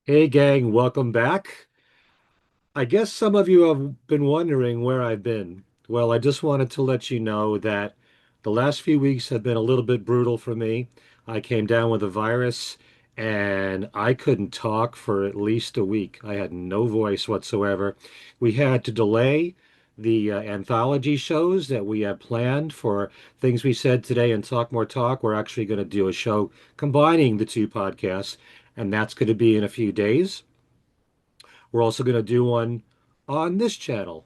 Hey gang, welcome back. I guess some of you have been wondering where I've been. Well, I just wanted to let you know that the last few weeks have been a little bit brutal for me. I came down with a virus and I couldn't talk for at least a week. I had no voice whatsoever. We had to delay the anthology shows that we had planned for Things We Said Today and Talk More Talk. We're actually going to do a show combining the two podcasts, and that's going to be in a few days. We're also going to do one on this channel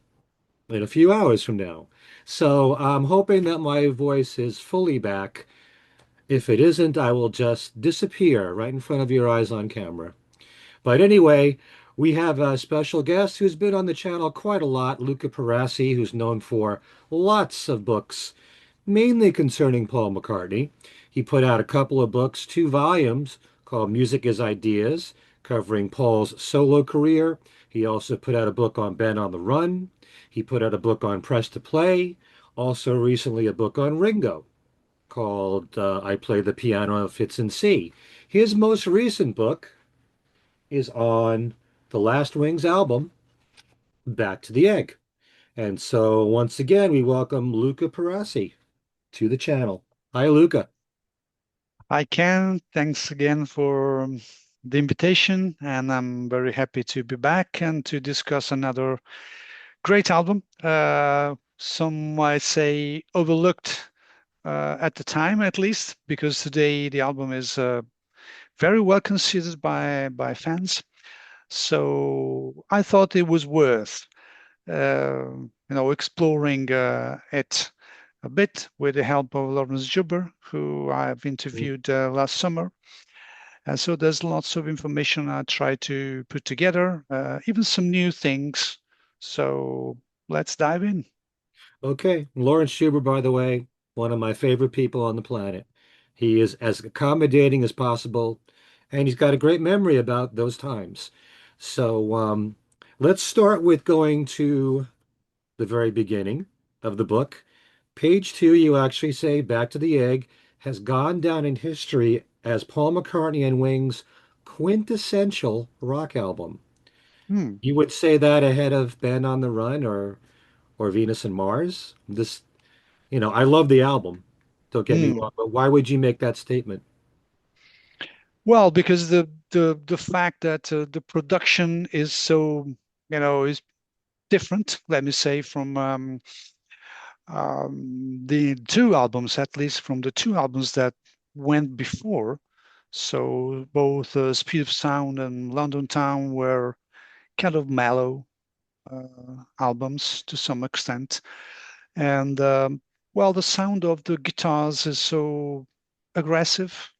in a few hours from now. So I'm hoping that my voice is fully back. If it isn't, I will just disappear right in front of your eyes on camera. But anyway, we have a special guest who's been on the channel quite a lot, Luca Perasi, who's known for lots of books, mainly concerning Paul McCartney. He put out a couple of books, two volumes called Music is Ideas, covering Paul's solo career. He also put out a book on Ben on the Run. He put out a book on Press to Play. Also, recently, a book on Ringo called I Play the Piano If It's in C. His most recent book is on the last Wings album, Back to the Egg. And so, once again, we welcome Luca Perasi to the channel. Hi, Luca. Hi, Ken. Thanks again for the invitation, and I'm very happy to be back and to discuss another great album. Some might say overlooked at the time, at least, because today the album is very well considered by fans. So I thought it was worth, exploring it a bit with the help of Laurence Juber, who I've interviewed last summer. And so there's lots of information I try to put together, even some new things. So let's dive in. Okay. Lawrence Juber, by the way, one of my favorite people on the planet. He is as accommodating as possible, and he's got a great memory about those times. So let's start with going to the very beginning of the book. Page two, you actually say Back to the Egg has gone down in history as Paul McCartney and Wings' quintessential rock album. Hmm. You would say that ahead of Band on the Run or Venus and Mars? I love the album. Don't get me Hmm. wrong, but why would you make that statement? Well, because the fact that the production is so, is different, let me say, from the two albums, at least from the two albums that went before. So both Speed of Sound and London Town were kind of mellow albums to some extent. And well, the sound of the guitars is so aggressive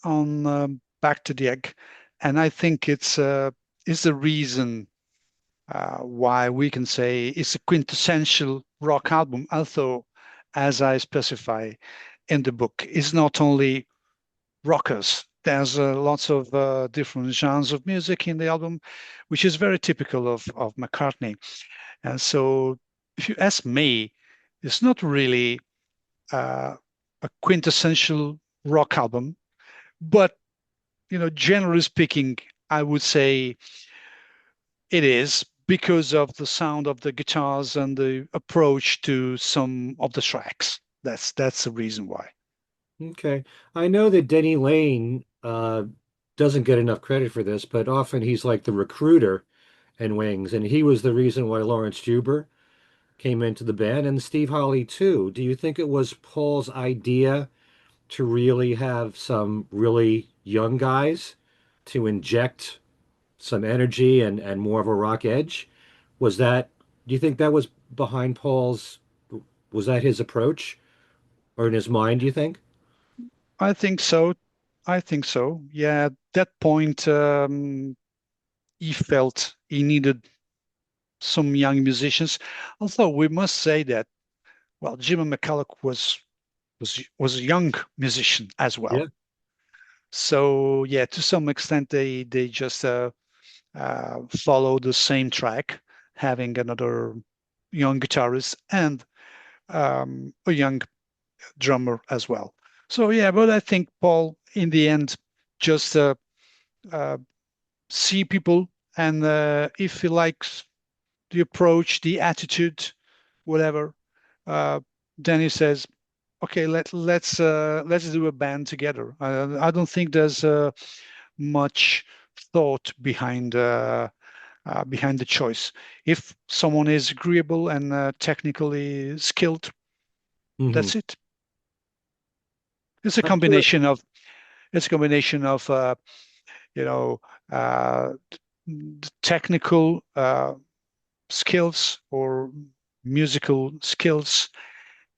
on Back to the Egg, and I think it's the reason why we can say it's a quintessential rock album. Although, as I specify in the book, it's not only rockers. There's lots of different genres of music in the album, which is very typical of McCartney. And so, if you ask me, it's not really uh, a quintessential rock album, but generally speaking, I would say it is because of the sound of the guitars and the approach to some of the tracks. That's the reason why. Okay. I know that Denny Lane doesn't get enough credit for this, but often he's like the recruiter in Wings, and he was the reason why Lawrence Juber came into the band, and Steve Holley too. Do you think it was Paul's idea to really have some really young guys to inject some energy and more of a rock edge? Do you think that was behind was that his approach or in his mind, do you think? I think so. I think so. Yeah, at that point, he felt he needed some young musicians. Although we must say that, well, Jimmy McCulloch was a young musician as Yeah. well. So yeah, to some extent, they just follow the same track, having another young guitarist and a young drummer as well. So yeah, but I think Paul, in the end, just uh, see people, and if he likes the approach, the attitude, whatever, uh, then he says, "Okay, let's do a band together." I don't think there's much thought behind the choice. If someone is agreeable and technically skilled, Hmm. that's it. It's a I'm sure. combination of it's a combination of you know uh, technical skills or musical skills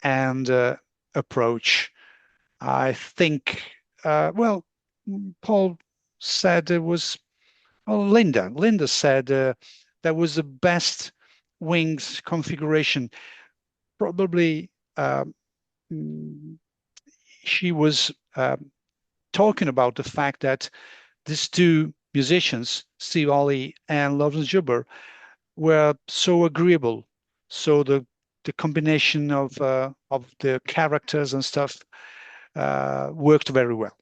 and approach. I think, well, Paul said it was, oh, Linda said that was the best wings configuration. Probably mm, she was talking about the fact that these two musicians, Steve Holley and Laurence Juber, were so agreeable. So the combination of the characters and stuff worked very well.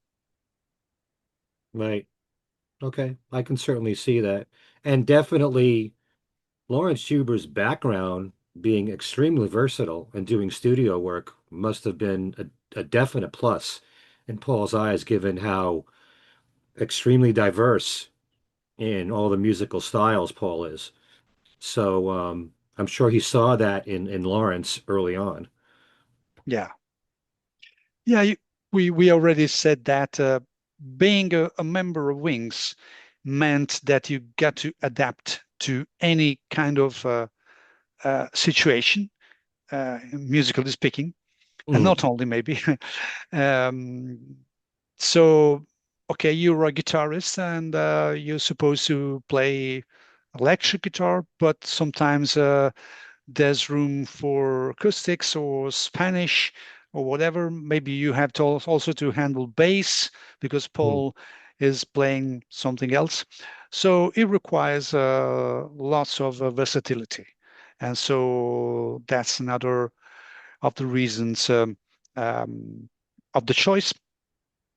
Right. Okay. I can certainly see that. And definitely Lawrence Huber's background being extremely versatile and doing studio work must have been a definite plus in Paul's eyes, given how extremely diverse in all the musical styles Paul is. So I'm sure he saw that in Lawrence early on. Yeah, yeah. We already said that being a member of Wings meant that you got to adapt to any kind of situation, musically speaking, and Mm, not only maybe. um, So, okay, you're a guitarist and you're supposed to play electric guitar, but sometimes there's room for acoustics or Spanish or whatever. Maybe you have to also to handle bass because mm, Paul is playing something else. So it requires lots of versatility. And so that's another of the reasons um, of the choice.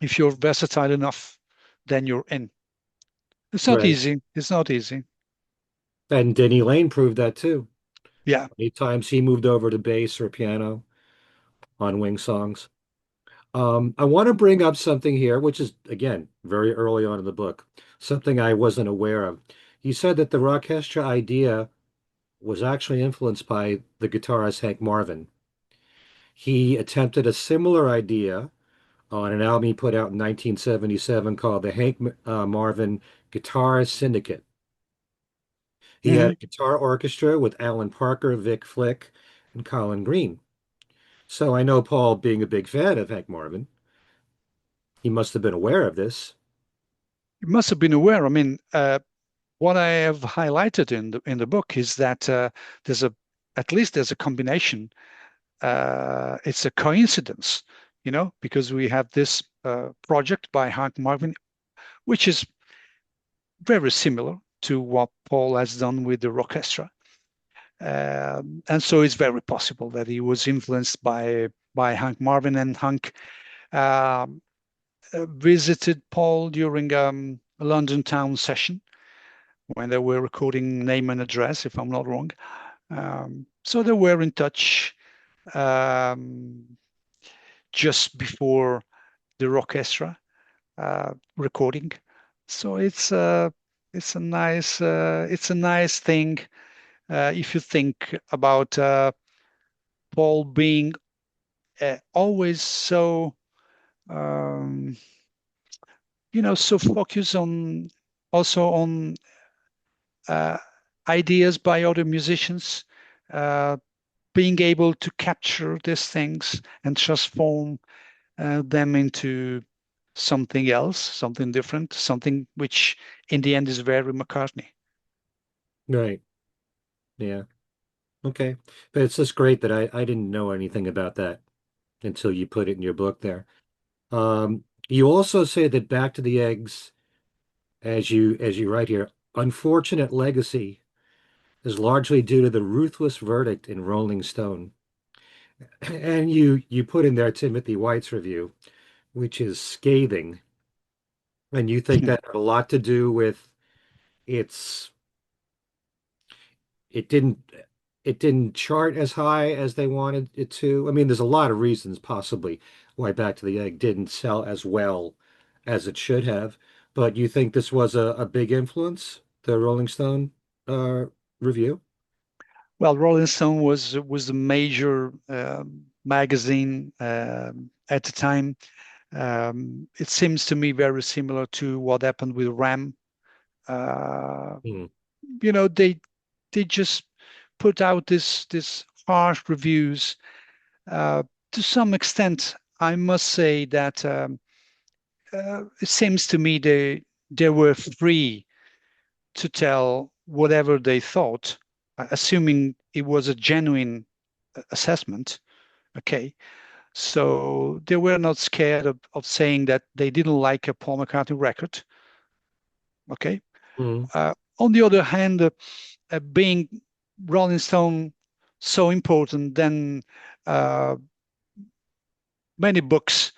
If you're versatile enough, then you're in. It's not right. easy. It's not easy. And Denny Lane proved that too. Yeah. Many times he moved over to bass or piano on Wing songs. I want to bring up something here, which is, again, very early on in the book, something I wasn't aware of. You said that the Rockestra idea was actually influenced by the guitarist Hank Marvin. He attempted a similar idea on an album he put out in 1977 called the Hank Marvin Guitar Syndicate. He had Hmm. a guitar orchestra with Alan Parker, Vic Flick, and Colin Green. So I know Paul, being a big fan of Hank Marvin, he must have been aware of this. You must have been aware. I mean, what I have highlighted in the book is that there's a at least there's a combination. It's a coincidence, because we have this project by Hank Marvin, which is very similar to what Paul has done with the orchestra. And so it's very possible that he was influenced by Hank Marvin, and Hank um, visited Paul during a London town session when they were recording Name and Address, if I'm not wrong. So they were in touch um, just before the orchestra recording. So it's a nice thing if you think about Paul being always so um, so focused on also on uh, ideas by other musicians, uh, being able to capture these things and transform them into something else, something different, something which in the end is very McCartney. Right. Yeah. Okay. But it's just great that I didn't know anything about that until you put it in your book there. You also say that Back to the Eggs, as you write here, unfortunate legacy is largely due to the ruthless verdict in Rolling Stone. And you put in there Timothy White's review, which is scathing. And you think that had a lot to do with it's it didn't it didn't chart as high as they wanted it to. I mean, there's a lot of reasons possibly why Back to the Egg didn't sell as well as it should have. But you think this was a big influence, the Rolling Stone uh, review? Well, Rolling Stone was the major magazine at the time. It seems to me very similar to what happened with Ram. Uh, Hmm. you know, they just put out this harsh reviews. Uh, to some extent, I must say that it seems to me they were free to tell whatever they thought, assuming it was a genuine assessment. Okay, so they were not scared of saying that they didn't like a Paul McCartney record. Okay, Hmm. on the other hand, being Rolling Stone so important, then uh, many books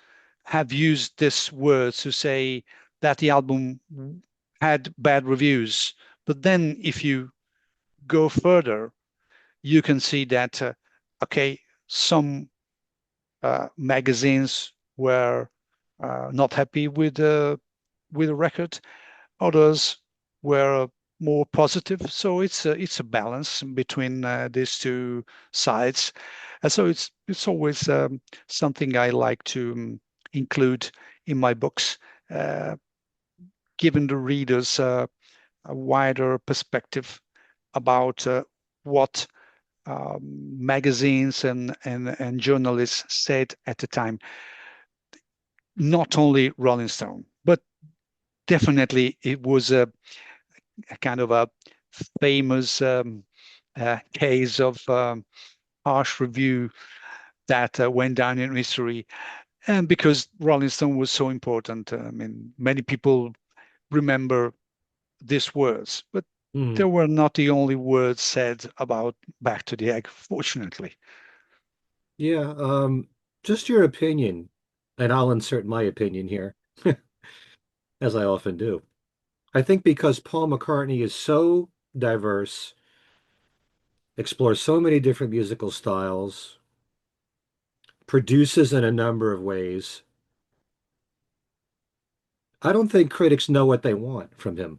have used this word to say that the album had bad reviews. But then, if you go further, you can see that okay, some magazines were not happy with the record. Others were more positive. So it's a balance between these two sides, and so it's always something I like to include in my books, uh, giving the readers a wider perspective about what magazines and journalists said at the time. Not only Rolling Stone, but definitely it was a kind of a famous case of harsh review that went down in history. And because Rolling Stone was so important, I mean, many people remember these words, but they Hmm. were not the only words said about Back to the Egg, fortunately. Yeah, just your opinion, and I'll insert my opinion here, as I often do. I think because Paul McCartney is so diverse, explores so many different musical styles, produces in a number of ways, I don't think critics know what they want from him.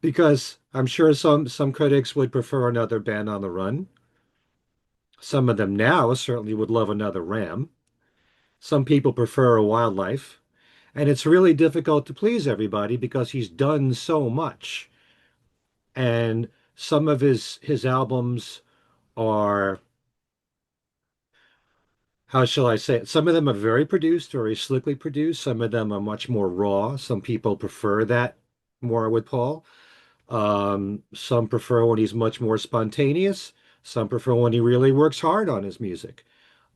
Because I'm sure some critics would prefer another Band on the Run. Some of them now certainly would love another Ram. Some people prefer a Wildlife. And it's really difficult to please everybody because he's done so much. And some of his albums are, how shall I say it? Some of them are very produced, very slickly produced. Some of them are much more raw. Some people prefer that more with Paul. Some prefer when he's much more spontaneous. Some prefer when he really works hard on his music.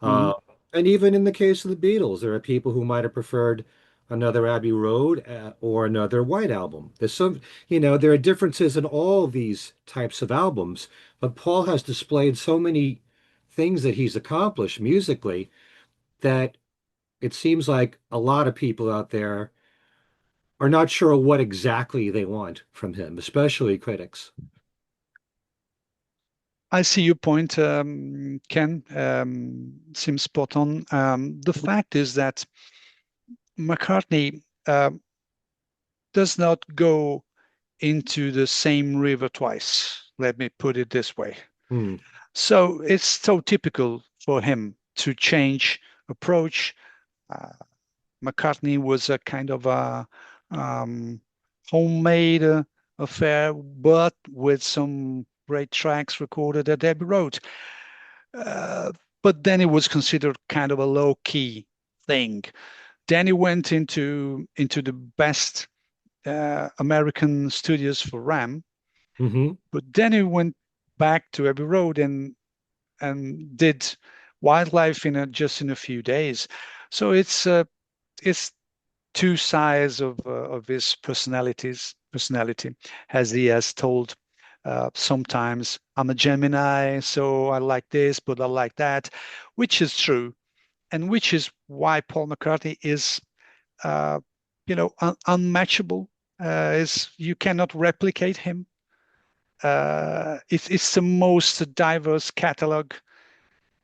Mhm. Uh, and even in the case of the Beatles, there are people who might have preferred another Abbey Road or another White Album. There are differences in all these types of albums, but Paul has displayed so many things that he's accomplished musically that it seems like a lot of people out there are not sure what exactly they want from him, especially critics. I see your point, Ken. Seems spot on. The fact is that McCartney does not go into the same river twice. Let me put it this way. Hmm. So it's so typical for him to change approach. Uh, McCartney was a kind of a um, homemade affair, but with some great tracks recorded at Abbey Road. Uh, but then it was considered kind of a low key thing. Then he went into the best American studios for Ram, Hmm. but then he went back to Abbey Road and did Wildlife just in a few days. So it's two sides of his personality, as he has told. Sometimes I'm a Gemini, so I like this, but I like that, which is true, and which is why Paul McCartney is, uh, unmatchable is you cannot replicate him. It's the most diverse catalog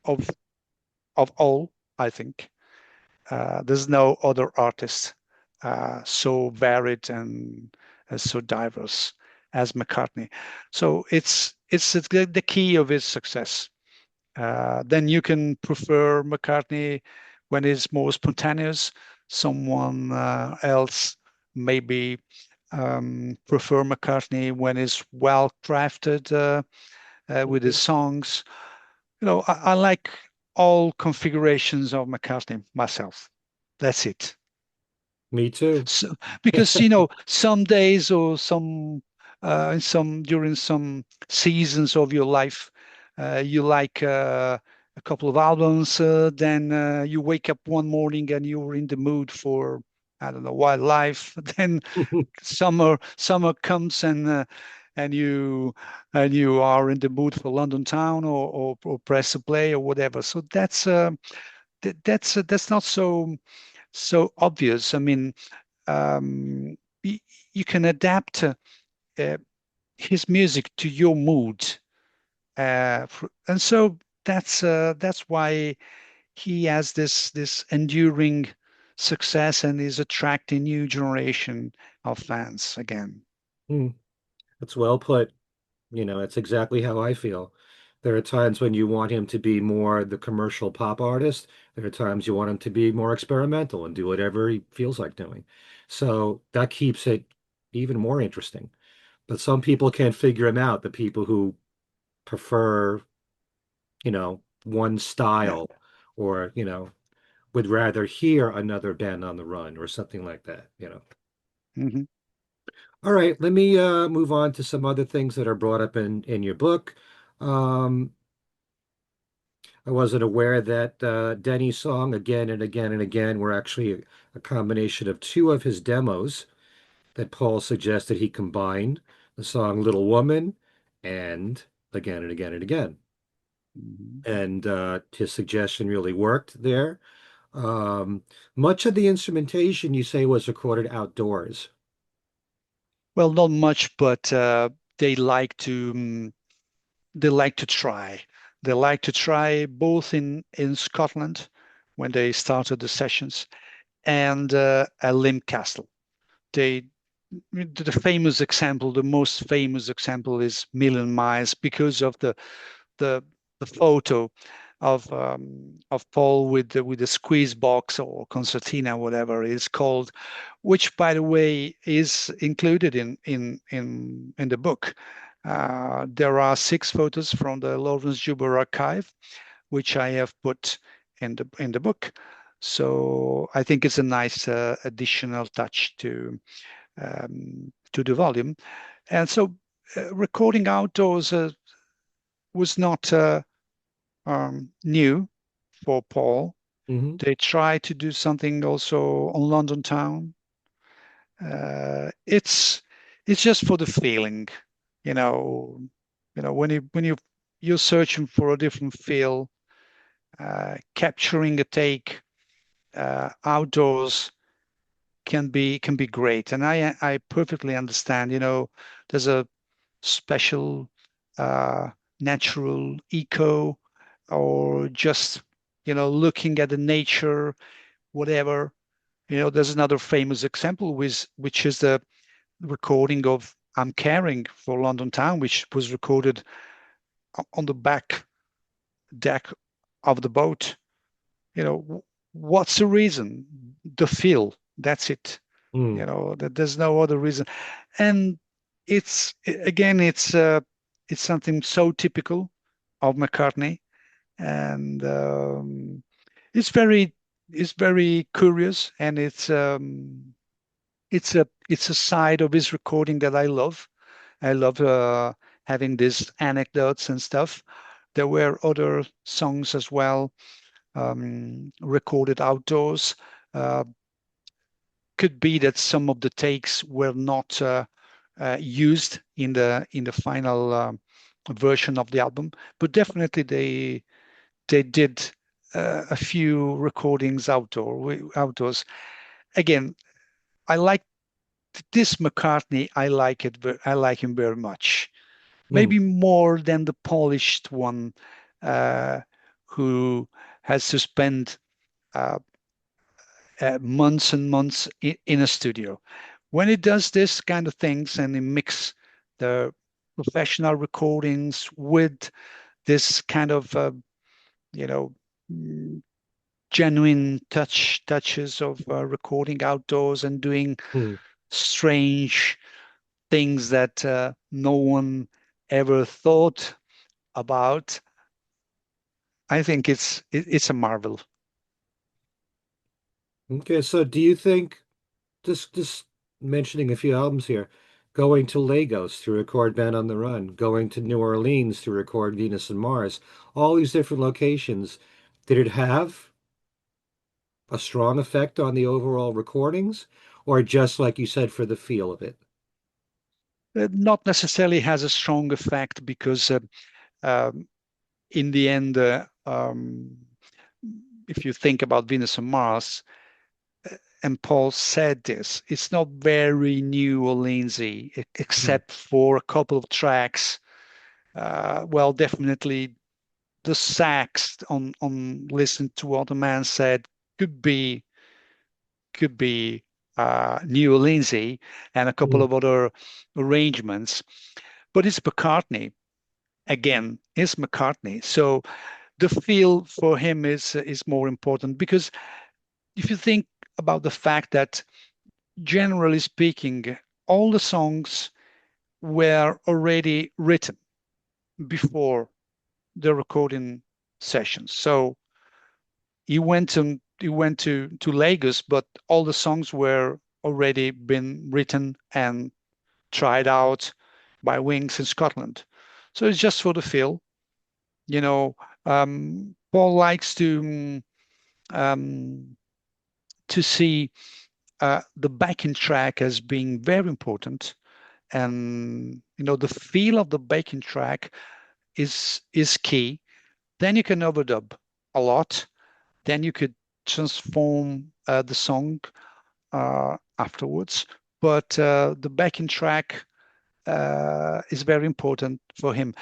of all, I think. There's no other artist so varied and so diverse as McCartney. So it's the key of his success. Then you can prefer McCartney when he's more spontaneous. Someone else maybe prefer McCartney when he's well crafted with his Mhm. songs. I like all configurations of McCartney myself. That's it. Me too. So, because some days or some during some seasons of your life, you like a couple of albums, then you wake up one morning and you're in the mood for, I don't know, wildlife. Then summer comes and you are in the mood for London Town or Press Play or whatever. So that's not so obvious. I mean, um, y- you can adapt uh, his music to your mood, and so that's why he has this enduring success and is attracting new generation of fans again. Mm, that's well put. It's exactly how I feel. There are times when you want him to be more the commercial pop artist. There are times you want him to be more experimental and do whatever he feels like doing. So that keeps it even more interesting. But some people can't figure him out, the people who prefer, one Yeah. style or, would rather hear another band on the run or something like that. Hmm. All right, let me move on to some other things that are brought up in your book. Um, I wasn't aware that Denny's song Again and Again and Again were actually a combination of two of his demos that Paul suggested he combine the song Little Woman and Again and Again and Again. Hmm. And his suggestion really worked there. Um, Much of the instrumentation you say was recorded outdoors. Well, not much, but they like to they like to try. They like to try both in Scotland when they started the sessions and at Castle. They the famous example, the most famous example is Million Miles because of the the photo of Paul with the squeeze box or concertina, whatever it is called, which by the way is included in the book. There are 6 photos from the Laurence Juber archive, which I have put in the book. So I think it's a nice additional touch to the volume. And so recording outdoors was not new for Paul. Hmm. They tried to do something also on London Town. It's just for the feeling, you know, when you're searching for a different feel, capturing a take outdoors can be great. And I perfectly understand. There's a special uh, natural eco or just looking at the nature, whatever. There's another famous example which is the recording of I'm Caring for London Town, which was recorded on the back deck of the boat. What's the reason? The feel. That's it. Mm. That there's no other reason. And again, it's something so typical of McCartney, and it's very it's very curious, and it's a side of his recording that I love. I love having these anecdotes and stuff. There were other songs as well, recorded outdoors. Uh, could be that some of the takes were not used in the final version of the album, but definitely they did a few recordings outdoors. Again, I like this McCartney, I like him very much. Hmm. Maybe more than the polished one, uh, who has to spend uh, months and months in a studio. When he does this kind of things and he mix the professional recordings with this kind of you know mm, genuine touches of recording outdoors and doing Hmm. strange things that no one ever thought about. I think it's a marvel. Okay, so do you think just mentioning a few albums here, going to Lagos to record Band on the Run, going to New Orleans to record Venus and Mars, all these different locations, did it have a strong effect on the overall recordings, or just like you said, for the feel of it? Not necessarily has a strong effect because um, in the end, if you think about Venus and Mars, and Paul said this, it's not very New Orleansy, Hmm. except for a couple of tracks. Well, definitely the sax on "Listen to What the Man Said" could be could be New Orleansy, and a couple Hmm. of other arrangements. But it's McCartney again. It's McCartney, so the feel for him is more important because if you think about the fact that generally speaking, all the songs were already written before the recording sessions. So he went to Lagos, but all the songs were already been written and tried out by Wings in Scotland. So it's just for the feel, you know. Paul likes um, to see the backing track as being very important, and the feel of the backing track is key. Then you can overdub a lot. Then you could transform the song afterwards. But the backing track is very important for him.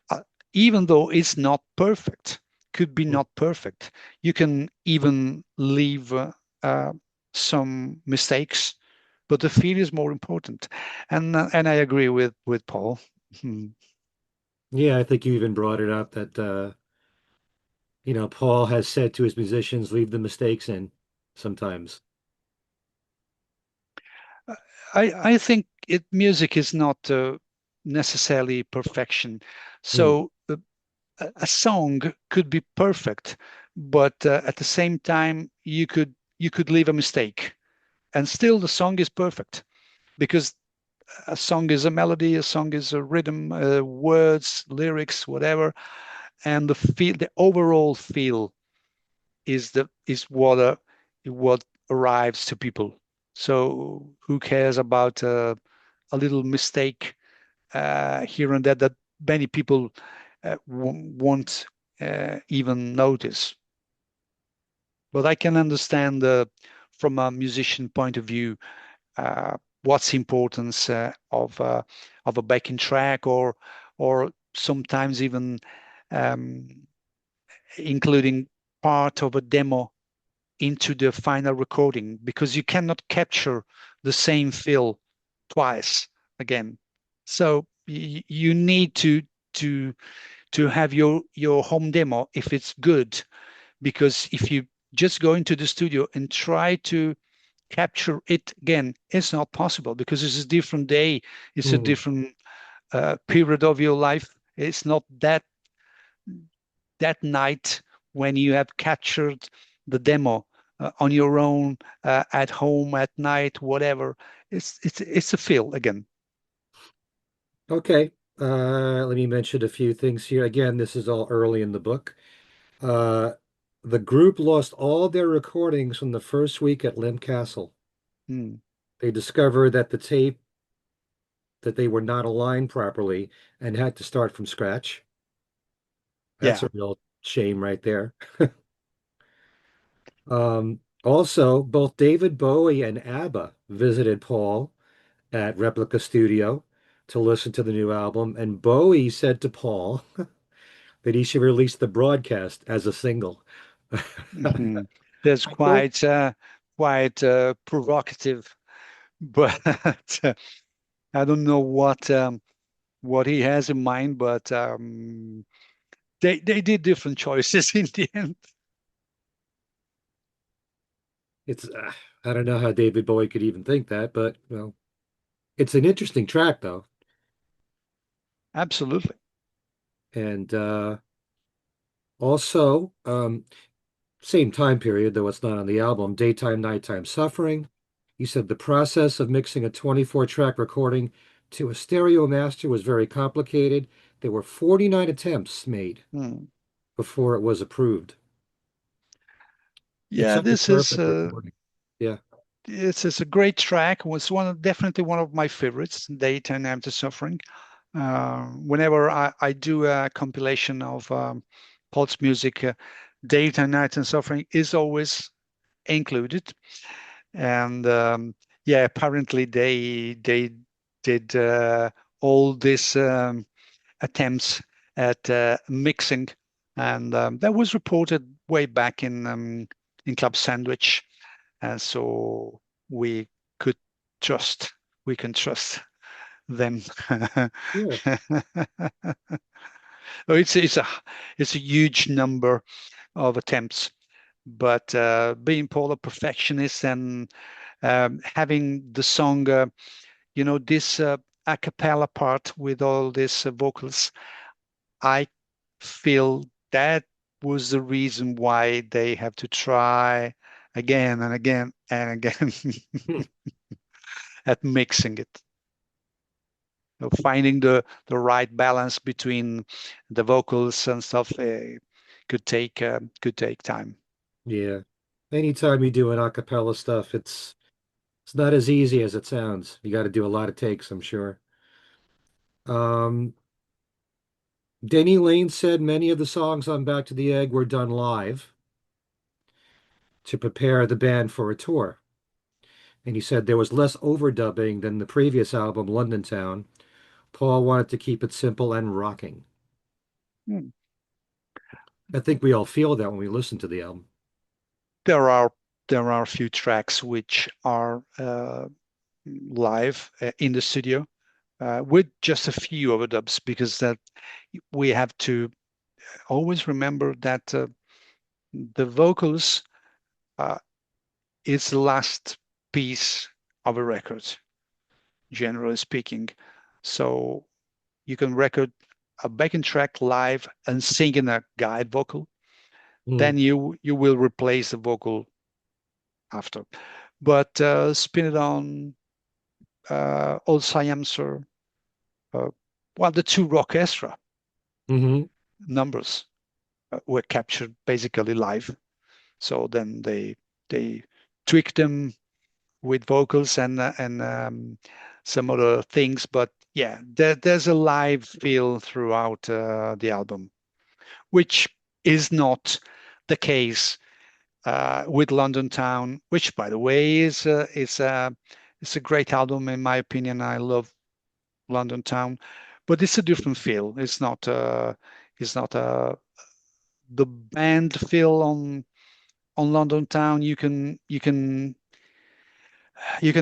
Uh, Even though it's not perfect, could be not perfect, you can even leave uh, some mistakes, but the feel is more important. And I agree with Paul. Hmm. Yeah, I think you even brought it up that Paul has said to his musicians, leave the mistakes in sometimes. I think music is not necessarily perfection. Hmm. So a song could be perfect, but at the same time you could leave a mistake, and still the song is perfect because a song is a melody, a song is a rhythm, words, lyrics, whatever, and the overall feel is what arrives to people. So who cares about a little mistake here and there that many people won't even notice. But I can understand from a musician point of view what's importance of a backing track, or sometimes even um, including part of a demo into the final recording because you cannot capture the same feel twice again. So you need to to have your home demo if it's good, because if you just go into the studio and try to capture it again, it's not possible because it's a different day, it's a Hmm. different period of your life. It's not that night when you have captured the demo on your own, at home, at night, whatever. It's a feel again. Okay. Let me mention a few things here. Again, this is all early in the book. Uh, the group lost all their recordings from the first week at Limp Castle. Hmm. They discovered that the tape that they were not aligned properly and had to start from scratch. That's Yeah. a real shame right there. Also, both David Bowie and ABBA visited Paul at Replica Studio to listen to the new album, and Bowie said to Paul that he should release the broadcast as a single. Mhm. That's I don't, quite provocative, but I don't know what he has in mind, but they did different choices in the end. it's I don't know how David Bowie could even think that, but well, it's an interesting track though. Absolutely. And also, same time period, though it's not on the album, Daytime, Nighttime Suffering. You said the process of mixing a 24 track recording to a stereo master was very complicated. There were 49 attempts made Hmm. before it was approved. It's Yeah, such a this is perfect recording. Yeah. it's a great track. It was definitely one of my favorites, Daytime After Suffering. Whenever I do a compilation of Paul's music, Daytime Night and Suffering is always included. And yeah, apparently they did all these attempts at mixing, and that was reported way back in Club Sandwich, and so we could trust we can trust them. Yeah. Oh, it's a huge number of attempts, but being Paul a perfectionist and having the song, this a cappella part with all these vocals, I feel that was the reason why they have to try again and again and again Hmm. at mixing it. Finding the right balance between the vocals and stuff could take time. Yeah. Anytime you do an a cappella stuff, it's not as easy as it sounds. You got to do a lot of takes, I'm sure. Um, Denny Lane said many of the songs on Back to the Egg were done live to prepare the band for a tour. And he said there was less overdubbing than the previous album, London Town. Paul wanted to keep it simple and rocking. Hmm. I think we all feel that when we listen to the album. There are there are a few tracks which are live in the studio with just a few overdubs because that we have to always remember that the vocals uh, is the last piece of a record, generally speaking. So you can record a backing track live and sing in a guide vocal. Mm, Then you will replace the vocal after. But Spin It On, Old Siam Sir, uh, well, the two orchestra hmm numbers were captured basically live. So then they tweaked them with vocals and some other things. But yeah, there's a live feel throughout the album, which is not the case with London Town, which, by the way, is a great album in my opinion. I love London Town, but it's a different feel. It's not the band feel on London Town. You can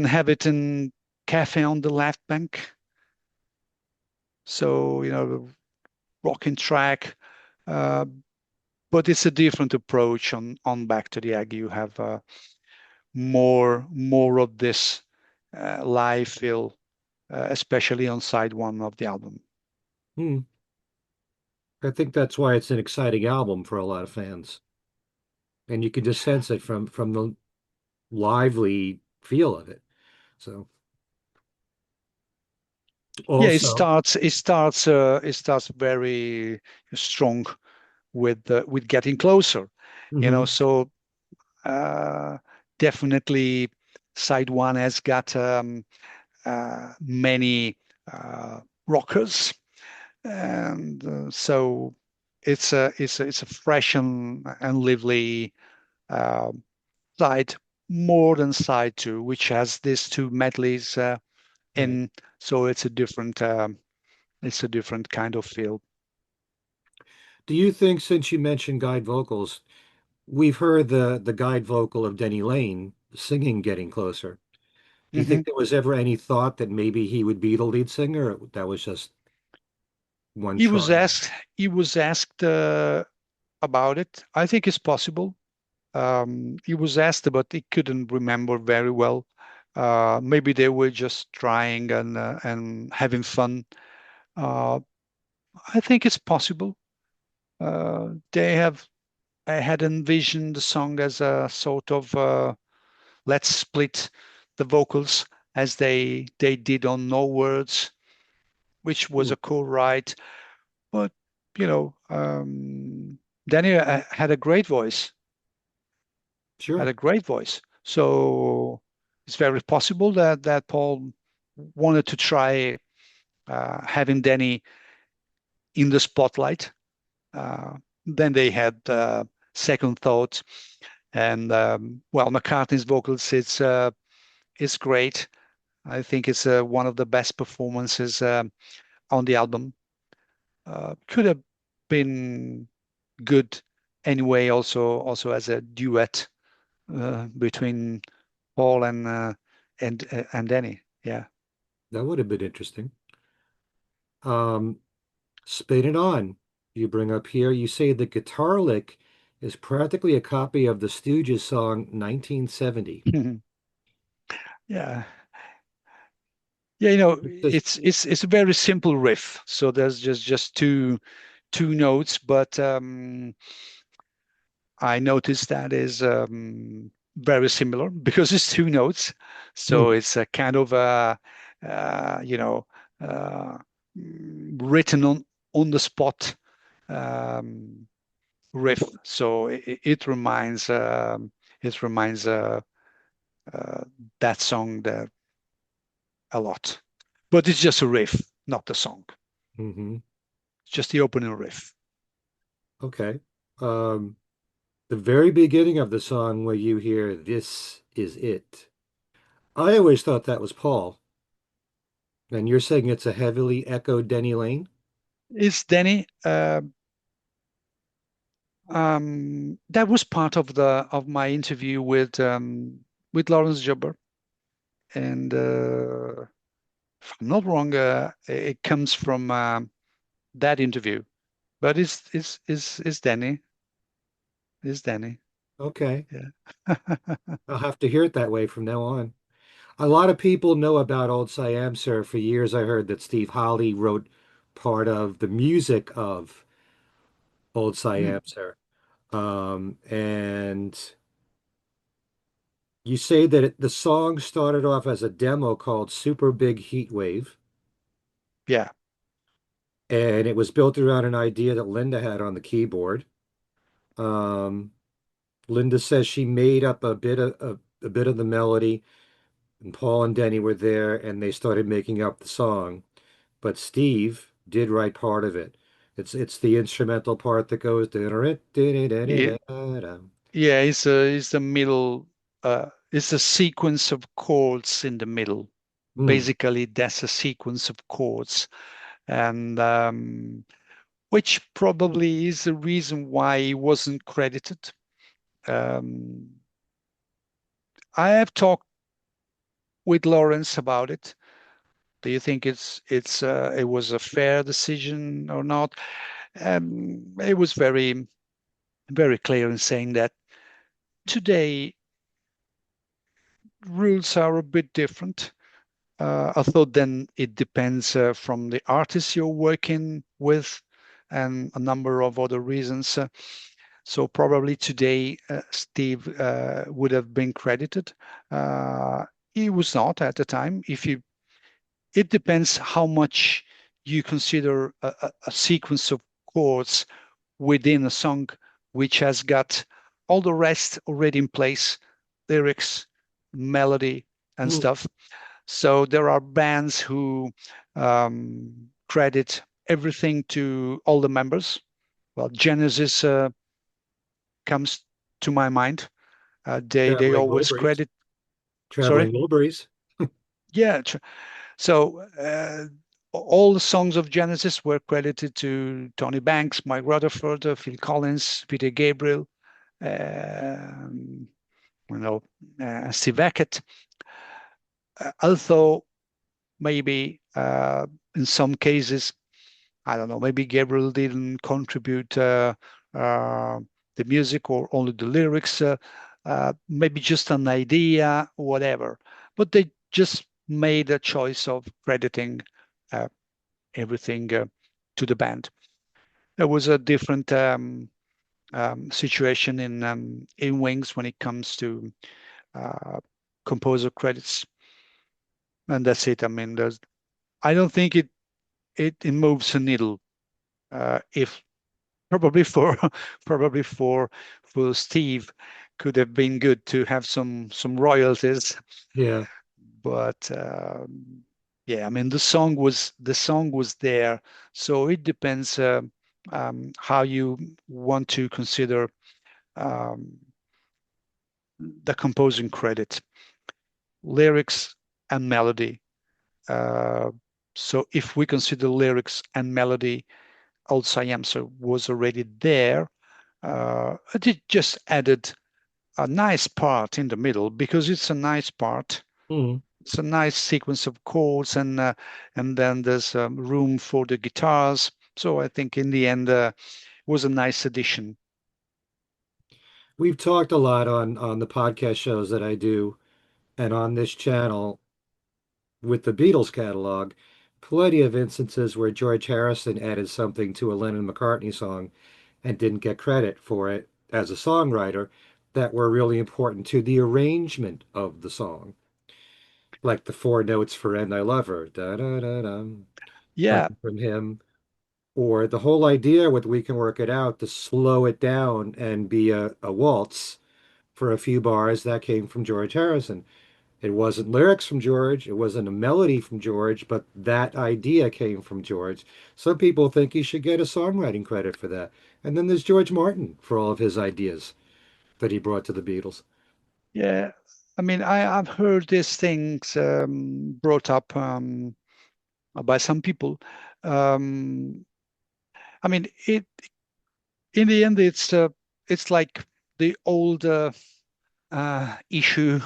have it in Cafe on the Left Bank. So the rocking track, uh, but it's a different approach on Back to the Egg. You have more of this live feel, especially on side one of the album. mm. I think that's why it's an exciting album for a lot of fans. And you can just sense it from the lively feel of it. So Yeah, also, it starts very strong with getting closer. hmm So uh, definitely side one has got many rockers, and so it's a fresh and lively uh, side more than side two, which has these two medleys. Right. and so it's a different kind of feel. Do you think, since you mentioned guide vocals, we've heard the guide vocal of Denny Lane singing Getting Closer. Do you Hmm. think there was ever any thought that maybe he would be the lead singer, or that was just one He was try? asked he was asked about it. I think it's possible. He was asked, but he couldn't remember very well. Maybe they were just trying and having fun. Uh, I think it's possible. They have I had envisioned the song as a sort of let's split the vocals as they did on No Words, which was Hmm, a co-write. But you know, Danny had a great voice, had sure. a great voice. So it's very possible that Paul wanted to try having Danny in the spotlight. Uh, then they had second thoughts, and well, McCartney's vocals it's great. I think it's one of the best performances on the album. Could have been good anyway. Also as a duet between Paul and Danny. Yeah. That would have been interesting. Um, Spin It On, you bring up here. You say the guitar lick is practically a copy of the Stooges song 1970. Yeah. Yeah, you know, It's just, it's a very simple riff. So there's just two notes, but I noticed that is very similar because it's two notes. So hmm, it's a kind of a you know uh, written on the spot um, riff. So it reminds uh, that song there a lot. But it's just a riff, not the song. hmm, It's just the opening riff. okay. Um, the very beginning of the song where you hear "This is it." I always thought that was Paul, and you're saying it's a heavily echoed Denny Lane? Is Danny? That was part of the of my interview with Laurence Juber, and if I'm not wrong, it comes from that interview. But it's Danny. It's Danny. Okay, Yeah. I'll have to hear it that way from now on. A lot of people know about Old Siam Sir. For years, I heard that Steve Holley wrote part of the music of Old Hmm. Siam Sir. And you say that the song started off as a demo called Super Big Heat Wave, Yeah. and it was built around an idea that Linda had on the keyboard. Um, Linda says she made up a bit of the melody, and Paul and Denny were there, and they started making up the song. But Steve did write part of it. It's the instrumental part that goes. Yeah. Yeah. It's the middle. It's a sequence of chords in the middle. Hmm, Basically, that's a sequence of chords, and which probably is the reason why he wasn't credited. Um, I have talked with Laurence about it. Do you think it was a fair decision or not? It was very clear in saying that today rules are a bit different. I thought then it depends from the artist you're working with and a number of other reasons. So probably today, Steve would have been credited. Uh, he was not at the time. If you, it depends how much you consider a sequence of chords within a song which has got all the rest already in place, lyrics, melody, and hmm, stuff. So there are bands who credit everything to all the members. Well, Genesis comes to my mind. They traveling always Wilburys, credit. Sorry. traveling Wilburys. Yeah. So all the songs of Genesis were credited to Tony Banks, Mike Rutherford, Phil Collins, Peter Gabriel, um, you know, Steve Hackett. Although maybe in some cases, I don't know, maybe Gabriel didn't contribute uh, the music or only the lyrics, maybe just an idea, whatever. But they just made a choice of crediting uh, everything to the band. There was a different situation in Wings when it comes to uh, composer credits, and that's it. I mean, I don't think it moves a needle. If probably for probably for Steve, could have been good to have some royalties, Yeah. but yeah, I mean the song was there, so it depends how you want to consider um, the composing credit, lyrics and melody. Uh, so if we consider lyrics and melody, Old Siamser was already there. It just added a nice part in the middle because it's a nice part. Mhm. It's a nice sequence of chords, and then there's room for the guitars. So I think in the end was a nice addition. We've talked a lot on the podcast shows that I do and on this channel with the Beatles catalog, plenty of instances where George Harrison added something to a Lennon-McCartney song and didn't get credit for it as a songwriter that were really important to the arrangement of the song, like the four notes for "And I Love Her," da da da da, Yeah, coming from him, or the whole idea with "We Can Work It Out" to slow it down and be a waltz for a few bars that came from George Harrison. It wasn't lyrics from George, it wasn't a melody from George, but that idea came from George. Some people think he should get a songwriting credit for that. And then there's George Martin for all of his ideas that he brought to the Beatles. yeah. I mean, I've heard these things brought up by some people. Um, I mean, it in the end, it's like the old issue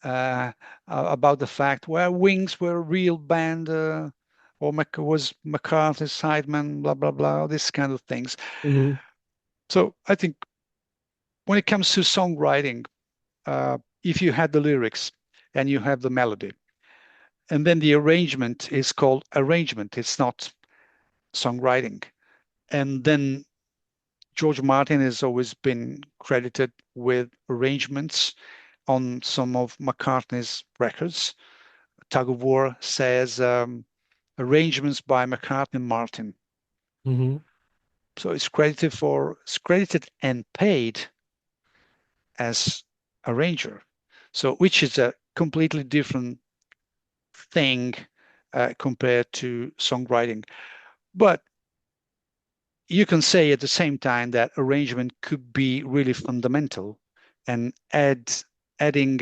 uh, about the fact where Wings were a real band, or was McCartney sideman, blah blah blah, this kind of things. Hmm. So I think when it comes to songwriting, if you had the lyrics and you have the melody, and then the arrangement is called arrangement, it's not songwriting. And then George Martin has always been credited with arrangements on some of McCartney's records. Tug of War says arrangements by McCartney Martin. Hmm. So it's credited and paid as arranger. So which is a completely different thing compared to songwriting. But you can say at the same time that arrangement could be really fundamental and adding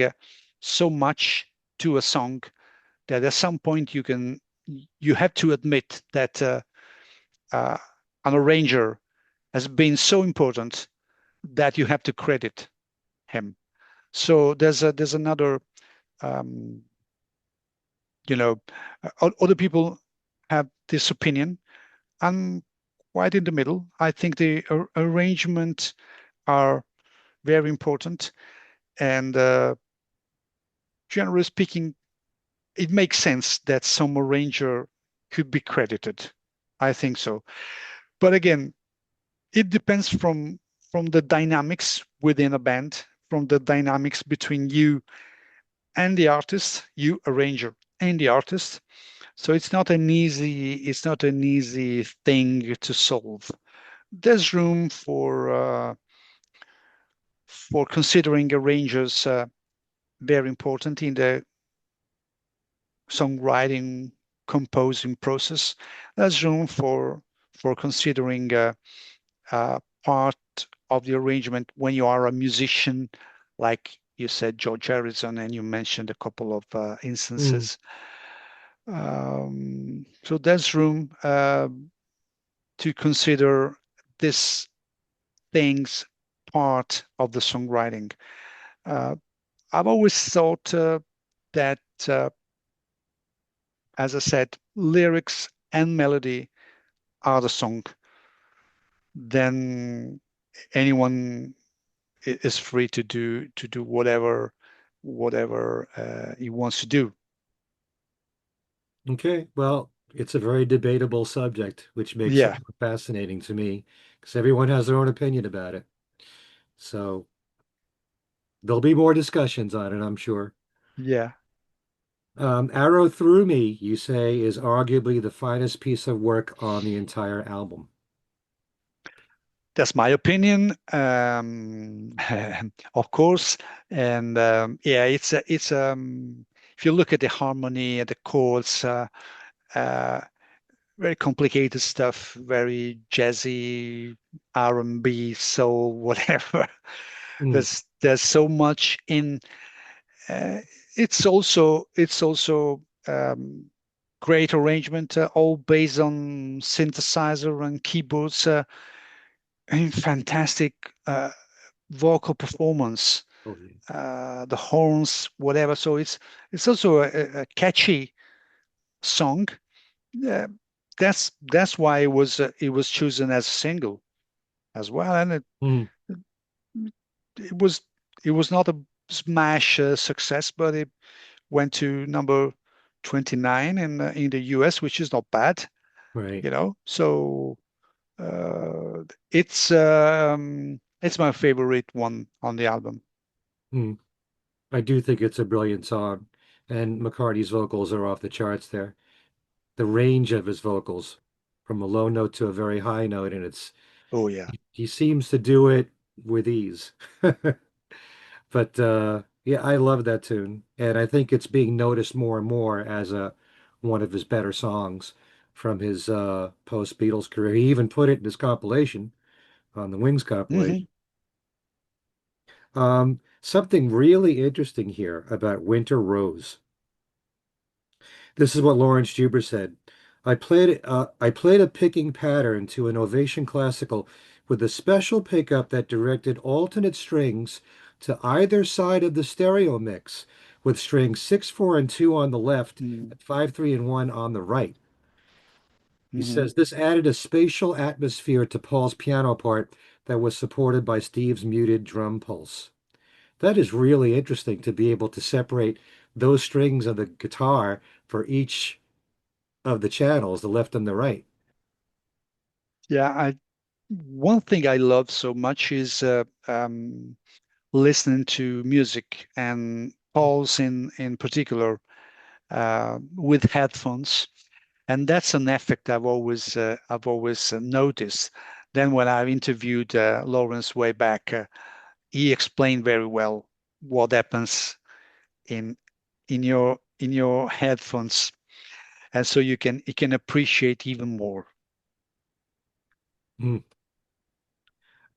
so much to a song that at some point you have to admit that uh, an arranger has been so important that you have to credit him. So there's another um, you know other people have this opinion. I'm quite in the middle. I think the arrangement are very important, and generally speaking, it makes sense that some arranger could be credited. I think so. But again, it depends from the dynamics within a band, from the dynamics between you and the artist, you arranger and the artist. So it's not an easy thing to solve. There's room for considering arrangers very important in the songwriting composing process. There's room for considering part of the arrangement when you are a musician, like you said, George Harrison, and you mentioned a couple of Hmm. instances. So there's room to consider this things part of the songwriting. Uh, I've always thought that, as I said, lyrics and melody are the song. Then anyone is free to do whatever he wants to do. Okay, well, it's a very debatable subject, which makes it Yeah, more fascinating to me because everyone has their own opinion about it. So there'll be more discussions on it, I'm sure. yeah. Arrow Through Me, you say, is arguably the finest piece of work on the entire album. That's my opinion, of course. And yeah, if you look at the harmony and the chords, uh, very complicated stuff, very jazzy, R&B, soul, whatever. Mm, There's so much in. Uh, it's also great arrangement, all based on synthesizer and keyboards. And fantastic uh, vocal performance, oh, yeah. the horns, whatever. So it's also a catchy song. Uh, that's why it was chosen as a single as well, and Mm, it was it was not a smash success, but it went to number 29 in the US, which is not bad, right. So uh, it's my favorite one on the album. Mm. I do think it's a brilliant song, and McCartney's vocals are off the charts there. The range of his vocals from a low note to a very high note, and Oh yeah. he seems to do it with ease. But yeah, I love that tune, and I think it's being noticed more and more as a one of his better songs from his post Beatles career. He even put it in his compilation on the Wings Hmm. compilation. Something really interesting here about Winter Rose. This is what Laurence Juber said. I played a picking pattern to an Ovation classical with a special pickup that directed alternate strings to either side of the stereo mix, with strings 6, 4, and 2 on the left and 5, 3, and 1 on the right. He Hmm. says this added a spatial atmosphere to Paul's piano part that was supported by Steve's muted drum pulse. That is really interesting to be able to separate those strings of the guitar for each of the channels, the left and the right. Yeah, I one thing I love so much is listening to music, and Paul's in particular, with headphones, and that's an effect I've always noticed. Then when I interviewed Lawrence way back, he explained very well what happens in in your headphones, and so you can appreciate even more. Hmm.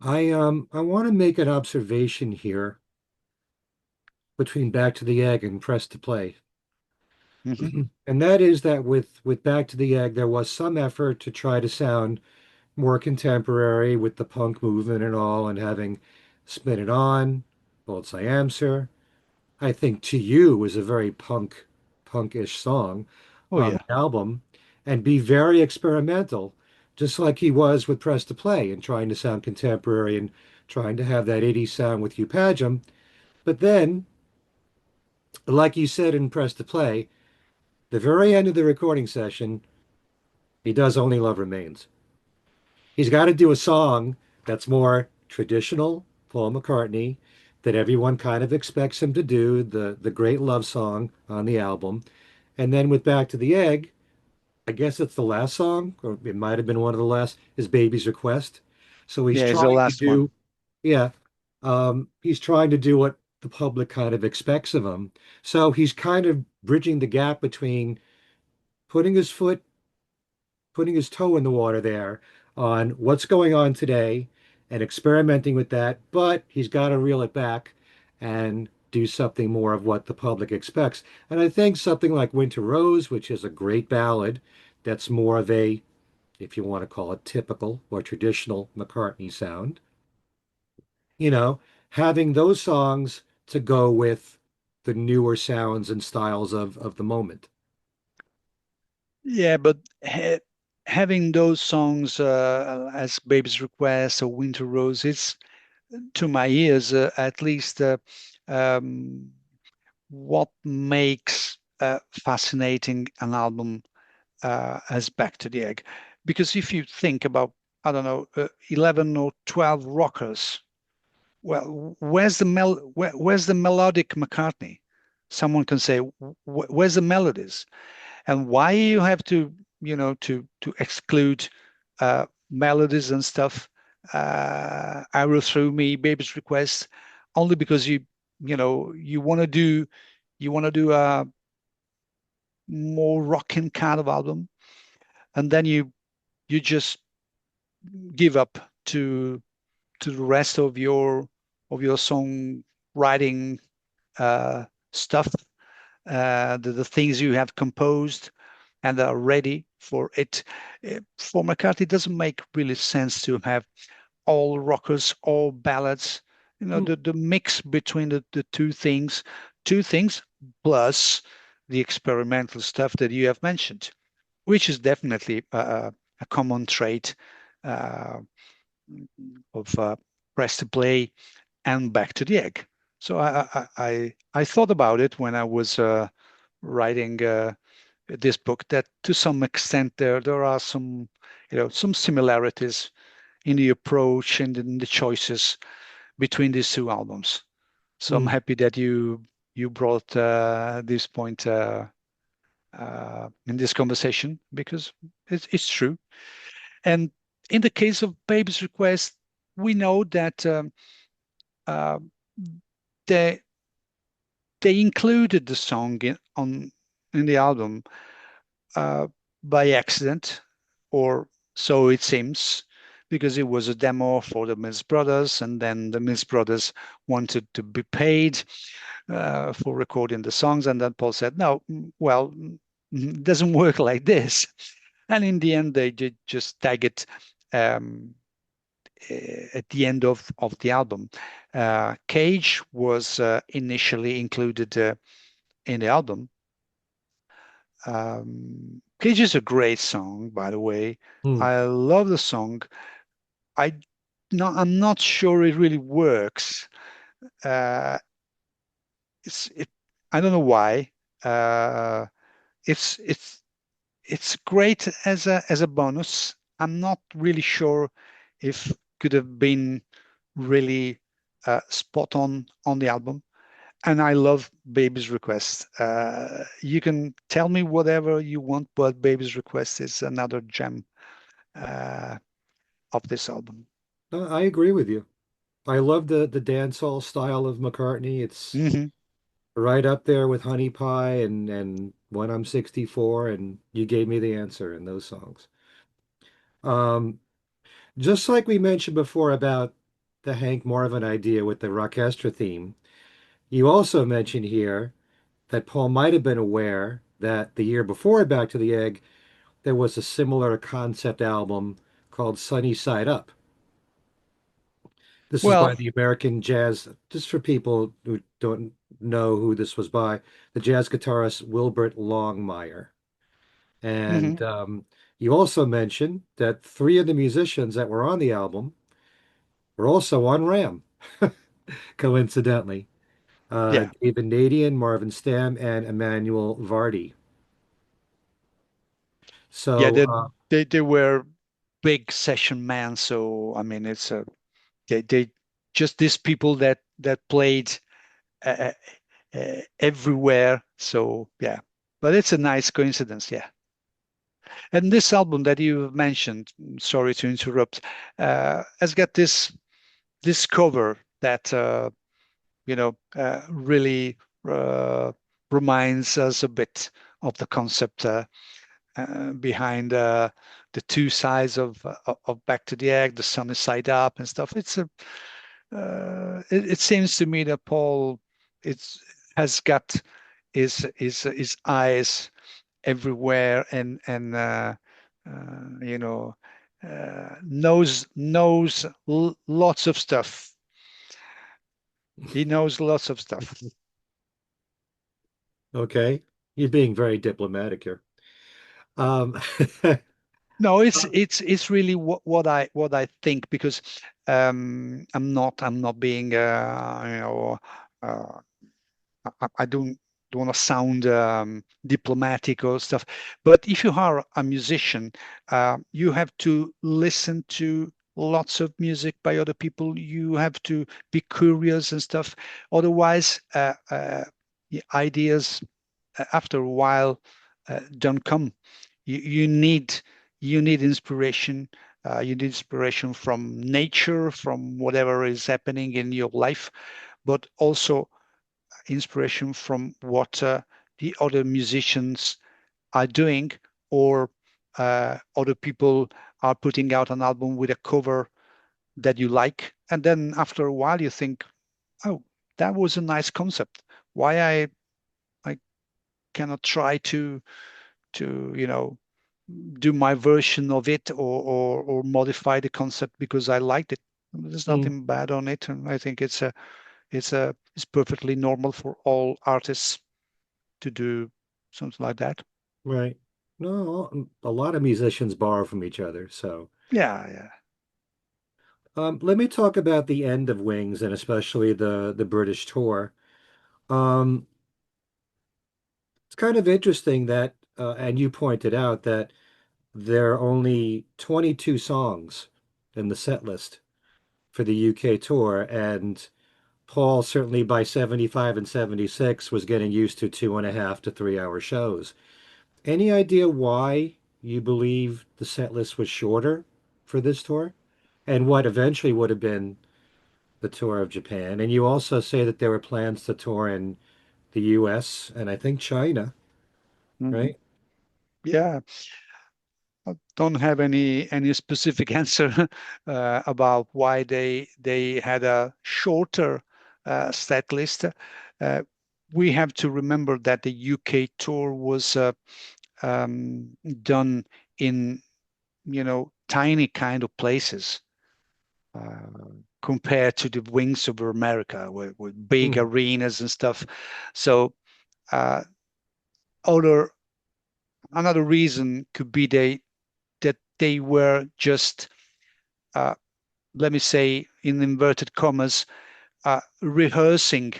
I want to make an observation here between Back to the Egg and Press to Play. Hmm. And that is that with Back to the Egg, there was some effort to try to sound more contemporary with the punk movement and all, and having Spin It On, Bolts I Answer. I think To You is a very punkish song Oh on yeah. the album, and be very experimental, just like he was with Press to Play and trying to sound contemporary and trying to have that 80s sound with You Badge 'Em. But then, like you said in Press to Play, the very end of the recording session, he does Only Love Remains. He's got to do a song that's more traditional Paul McCartney, that everyone kind of expects him to do, the great love song on the album. And then with Back to the Egg, I guess it's the last song, or it might have been one of the last, is Baby's Request. So he's Yeah, it's the trying to last one. do, yeah, he's trying to do what the public kind of expects of him. So he's kind of bridging the gap between putting his foot, putting his toe in the water there on what's going on today and experimenting with that, but he's got to reel it back and do something more of what the public expects. And I think something like Winter Rose, which is a great ballad, that's more of a, if you want to call it typical or traditional McCartney sound, you know, having those songs to go with the newer sounds and styles of the moment. Yeah, but having those songs as Baby's Request or Winter Rose, it's to my ears at least um, what makes fascinating an album as Back to the Egg. Because if you think about, I don't know, 11 or 12 rockers, well, where's the melodic McCartney? Someone can say, where's the melodies? And why you have to, to exclude melodies and stuff? Arrow Through Me, Baby's Request, only because you want to do a more rocking kind of album, and then you just give up to the rest of your song writing uh, stuff, the things you have composed and are ready for it. For McCartney, it doesn't make really sense to have all rockers, all ballads. Hmm. The mix between the two things plus the experimental stuff that you have mentioned, which is definitely a common trait uh, of Press to Play and Back to the Egg. So I thought about it when I was writing this book that to some extent there are some some similarities in the approach and in the choices between these two albums. So I'm Hmm. happy that you brought this point in this conversation because it's true. And in the case of Baby's Request, we know that uh, they they included the song in the album uh, by accident, or so it seems, because it was a demo for the Mills Brothers, and then the Mills Brothers wanted to be paid for recording the songs, and then Paul said, "No, well, it doesn't work like this." And in the end, they did just tag it um, at the end of the album. Cage was initially included in the album. Cage is a great song, by the way. Hmm. I love the song. I I'm not sure it really works. Uh, it's it. I don't know why. Uh, it's it's it's great as a bonus. I'm not really sure if could have been really spot on the album. And I love Baby's Request. You can tell me whatever you want, but Baby's Request is another gem uh, of this album. I agree with you. I love the dancehall style of McCartney. It's Hmm. right up there with Honey Pie and When I'm 64, and you gave me the answer in those songs. Um, just like we mentioned before about the Hank Marvin idea with the orchestra theme, you also mentioned here that Paul might have been aware that the year before Back to the Egg, there was a similar concept album called Sunny Side Up. This is by Well, the American jazz, just for people who don't know who this was by, the jazz guitarist Wilbert Longmire. hmm And you also mentioned that three of the musicians that were on the album were also on Ram, coincidentally. yeah, David Nadian, Marvin Stamm, and Emmanuel Vardy. yeah, So, they were big session man. So I mean, it's a they just these people that played uh, everywhere. So yeah, but it's a nice coincidence. Yeah. And this album that you mentioned, sorry to interrupt, has got this cover that really uh, reminds us a bit of the concept behind the two sides of Back to the Egg, the sunny side up and stuff. It seems to me that Paul it's has got his eyes everywhere, and knows lots of stuff. He knows lots of stuff. Okay. You're being very diplomatic here. Um, No, it's really what I think, because I'm not being uh, I don't want to sound diplomatic or stuff, but if you are a musician, you have to listen to lots of music by other people. You have to be curious and stuff. Otherwise, the ideas after a while don't come. You need inspiration. You need inspiration from nature, from whatever is happening in your life, but also inspiration from what the other musicians are doing, or other people are putting out an album with a cover that you like. And then after a while, you think, oh, that was a nice concept. Why I cannot try to do my version of it, or modify the concept because I liked it. There's mm, nothing bad on it, and I think it's perfectly normal for all artists to do something like that. right. No, a lot of musicians borrow from each other. So, Yeah, yeah. let me talk about the end of Wings and especially the British tour. Um, it's kind of interesting that, and you pointed out that there are only 22 songs in the set list for the UK tour, and Paul certainly by 75 and 76 was getting used to 2.5 to 3 hour shows. Any idea why you believe the set list was shorter for this tour? And what eventually would have been the tour of Japan? And you also say that there were plans to tour in the US and I think China, Hmm. right? Yeah, I don't have any specific answer about why they had a shorter set list. Uh, we have to remember that the UK tour was done in tiny kind of places, uh, compared to the Wings of America, with big Hmm. arenas and stuff. So uh, other another reason could be that they were just, uh, let me say in inverted commas, rehearsing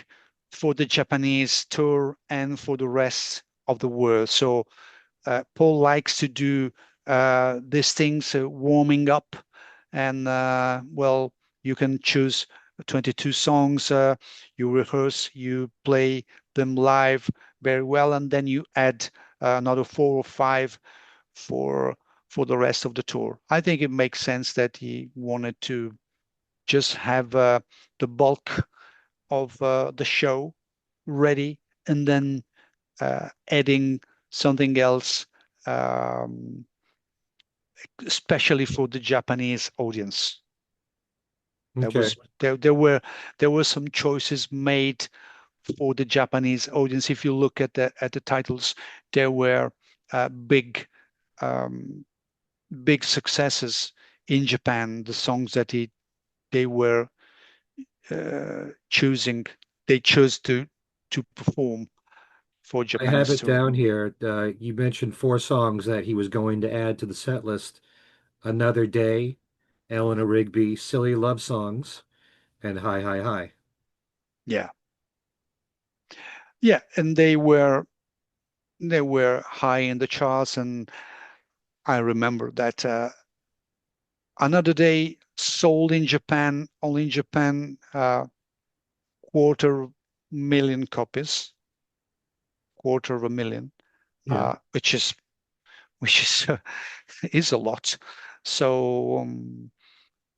for the Japanese tour and for the rest of the world. So Paul likes to do these things, warming up, and well, you can choose 22 songs. You rehearse, you play them live very well, and then you add another 4 or 5 for for the rest of the tour. I think it makes sense that he wanted to just have the bulk of the show ready, and then adding something else, um, especially for the Japanese audience. There Okay. was there there were there were some choices made for the Japanese audience. If you look at the titles, there were big um, big successes in Japan. The songs that they were choosing, they chose to perform for I have Japan's it tour. down here. You mentioned 4 songs that he was going to add to the set list. Another Day, Eleanor Rigby, Silly Love Songs, and Hi Hi Hi. Yeah, yeah, and they were high in the charts, and I remember that Another Day sold in Japan, only in Japan, 250,000 copies, 250,000, Yeah. which is a lot. So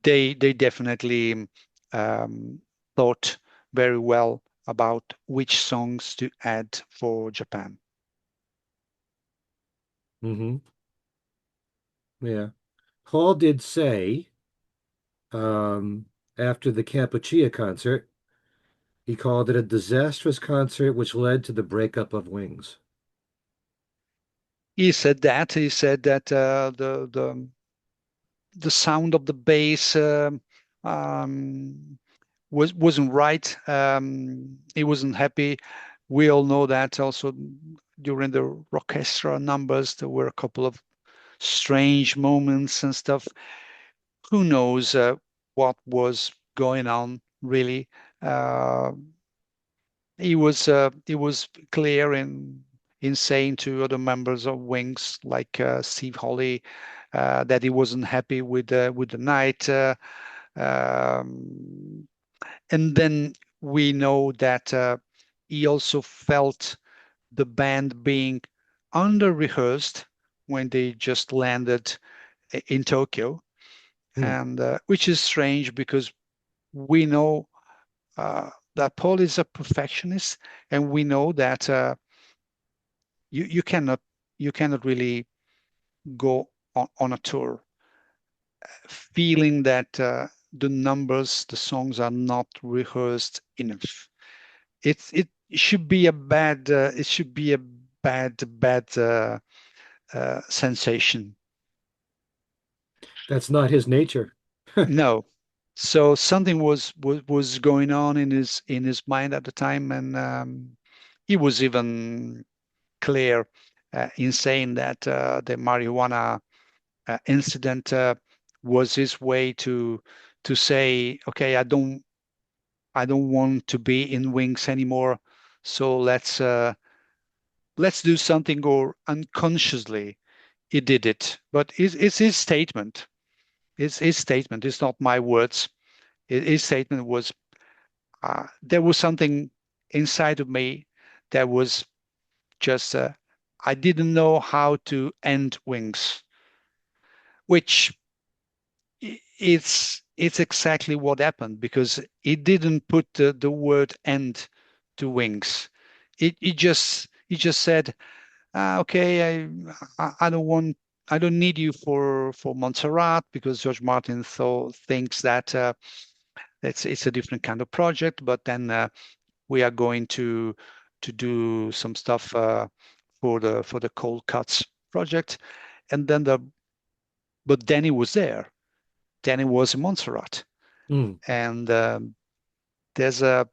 they definitely um, thought very well about which songs to add for Japan. Hmm. Yeah. Paul did say um, after the Kampuchea concert He called it a disastrous concert which led to the breakup of Wings. He said that the sound of the bass um, wasn't right. He wasn't happy. We all know that also during the orchestra numbers, there were a couple of strange moments and stuff. Who knows what was going on really? Uh, he was clear in saying to other members of Wings like Steve Holley that he wasn't happy with the night. Um, and then we know that he also felt the band being under rehearsed when they just landed in Tokyo, Hmm. and which is strange because we know that Paul is a perfectionist, and we know that you cannot really go on a tour feeling that the numbers, the songs are not rehearsed enough. It should be a bad sensation. That's not his nature. No. So something was going on in his mind at the time, and he was even clear in saying that the marijuana incident was his way to say, okay, I don't want to be in Wings anymore. So let's do something, or unconsciously he did it. But it's his statement. It's his statement. It's not my words. His statement was there was something inside of me that was just I didn't know how to end Wings, which it's exactly what happened because it didn't put the word end to Wings. It just said, okay, I don't want, I don't need you for Montserrat because George Martin thinks that it's a different kind of project. But then we are going to do some stuff for the Cold Cuts project, and then but Danny was there. Danny was in Montserrat, Hmm. and there's a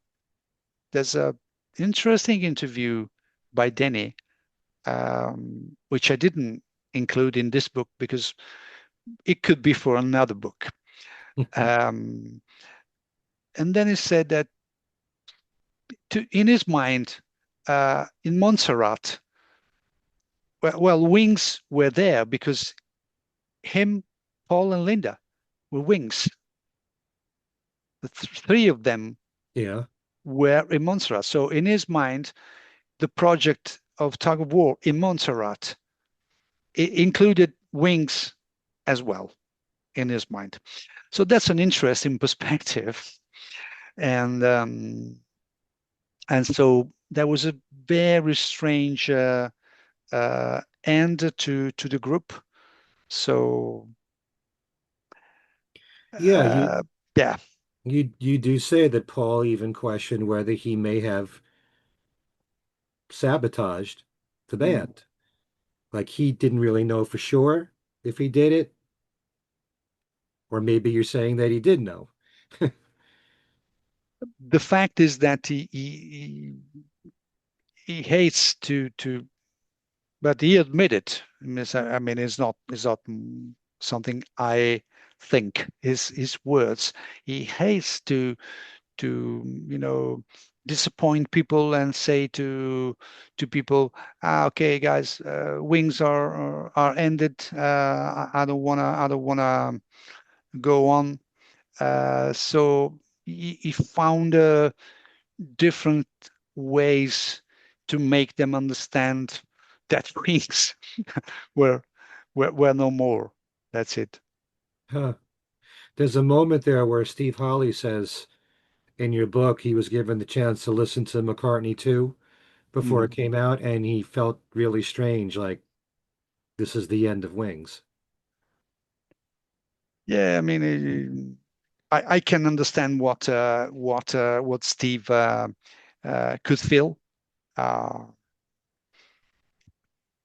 there's a interesting interview by Danny, which I didn't include in this book because it could be for another book. Um, and then he said that in his mind, in Montserrat, well, Wings were there because him, Paul, and Linda were Wings. The three of them Yeah. were in Montserrat. So in his mind, the project of Tug of War in Montserrat it included Wings as well in his mind. So that's an interesting perspective. And so there was a very strange end to the group. So Yeah, you uh, yeah, you do say that Paul even questioned whether he may have sabotaged the mm. band. Like he didn't really know for sure if he did it, or maybe you're saying that he did know. The fact is that he hates to but he admitted. I mean, it's not something I think. His words. He hates to disappoint people and say to people, okay, guys, Wings are ended. I don't wanna go on. So he found different ways to make them understand that Wings were were no more. That's it. Huh. There's a moment there where Steve Holley says in your book he was given the chance to listen to McCartney too before it Mm. came out, and he felt really strange, like this is the end of Wings. Yeah, I mean, I can understand what Steve could feel, uh,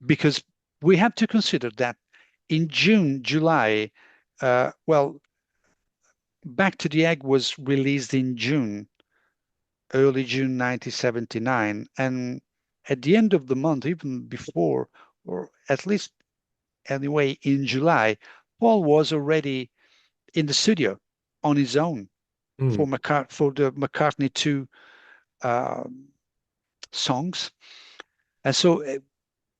because we have to consider that in June, July, well, Back to the Egg was released in June, early June 1979, and at the end of the month, even before, or at least anyway in July, Paul was already in the studio on his own Hmm. for the McCartney 2 uh, songs. And so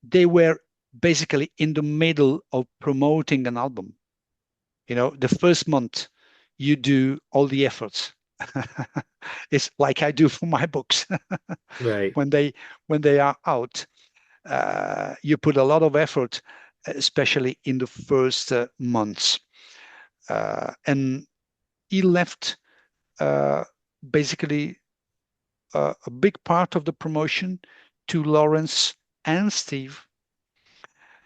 they were basically in the middle of promoting an album. The first month you do all the efforts. It's like I do for my books. Right. when they when they are out, you put a lot of effort, especially in the first months. And he left uh, basically a big part of the promotion to Laurence and Steve,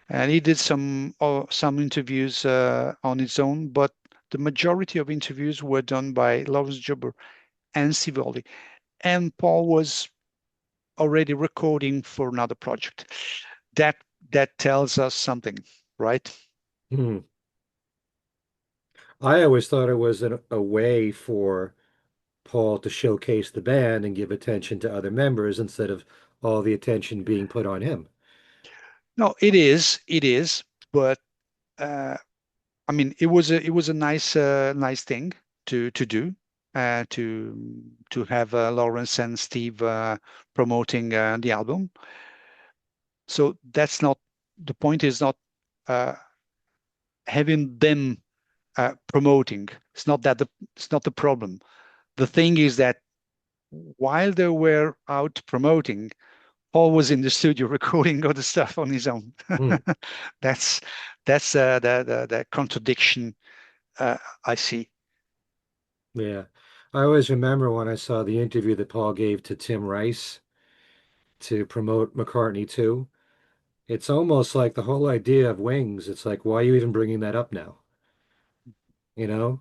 and he did some interviews on his own, but the majority of interviews were done by Laurence Juber and Steve Holley, and Paul was already recording for another project. That that tells us something, right? Hmm. I always thought it was a way for Paul to showcase the band and give attention to other members instead of all the attention being put on him. No, it is, but uh, I mean, it was a nice thing to do, to have Lawrence and Steve promoting the album. So that's not the point. Is not uh, having them promoting. It's not the problem. The thing is that while they were out promoting, Paul was in the studio recording other stuff on his own. Hmm. that's that's the contradiction I see. Yeah. I always remember when I saw the interview that Paul gave to Tim Rice to promote McCartney 2. It's almost like the whole idea of Wings. It's like, why are you even bringing that up now? You know,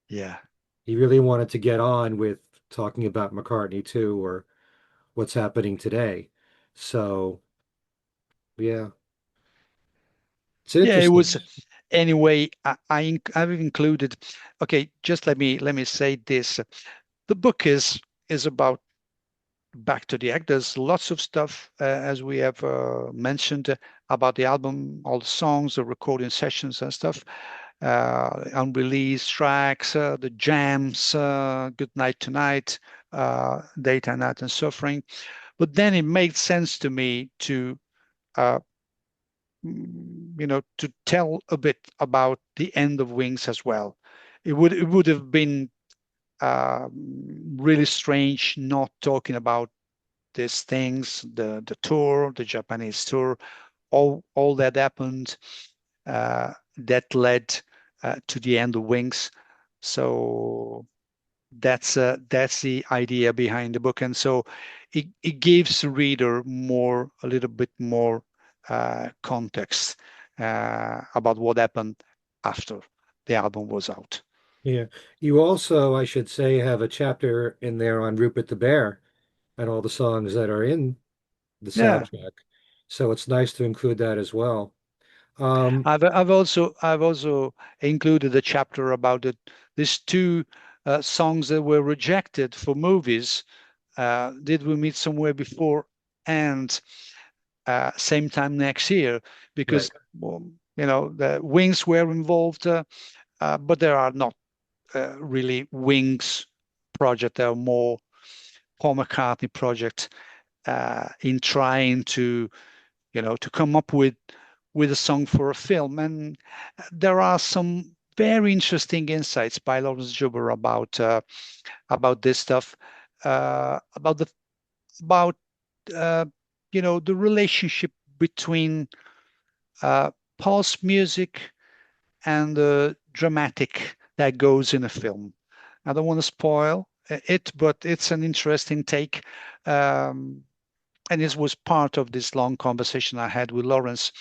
Yeah. he really wanted to get on with talking about McCartney 2 or what's happening today. So, yeah, it's Yeah, it was interesting. anyway. I've included. Okay, just let me say this. The book is about Back to the Act. There's lots of stuff as we have mentioned about the album, all the songs, the recording sessions and stuff, unreleased tracks, the jams, Goodnight Tonight, Daytime, Night and Suffering. But then it made sense to me to uh, to tell a bit about the end of Wings as well. It would have been really strange not talking about these things, the tour, the Japanese tour, all that happened, that led to the end of Wings. So that's the idea behind the book, and so it gives the reader a little bit more context about what happened after the album was out. Yeah. You also, I should say, have a chapter in there on Rupert the Bear and all the songs that are in the Yeah, soundtrack. So it's nice to include that as well. Um, I've also included a chapter about these two songs that were rejected for movies. Did we meet somewhere before? And same time next year, right. because well, the Wings were involved, but there are not really Wings project. There are more Paul McCartney project in trying to come up with a song for a film. And there are some very interesting insights by Laurence Juber about this stuff, about about uh, the relationship between uh, Paul's music and the dramatic that goes in a film. I don't want to spoil it, but it's an interesting take. Um, and this was part of this long conversation I had with Lawrence.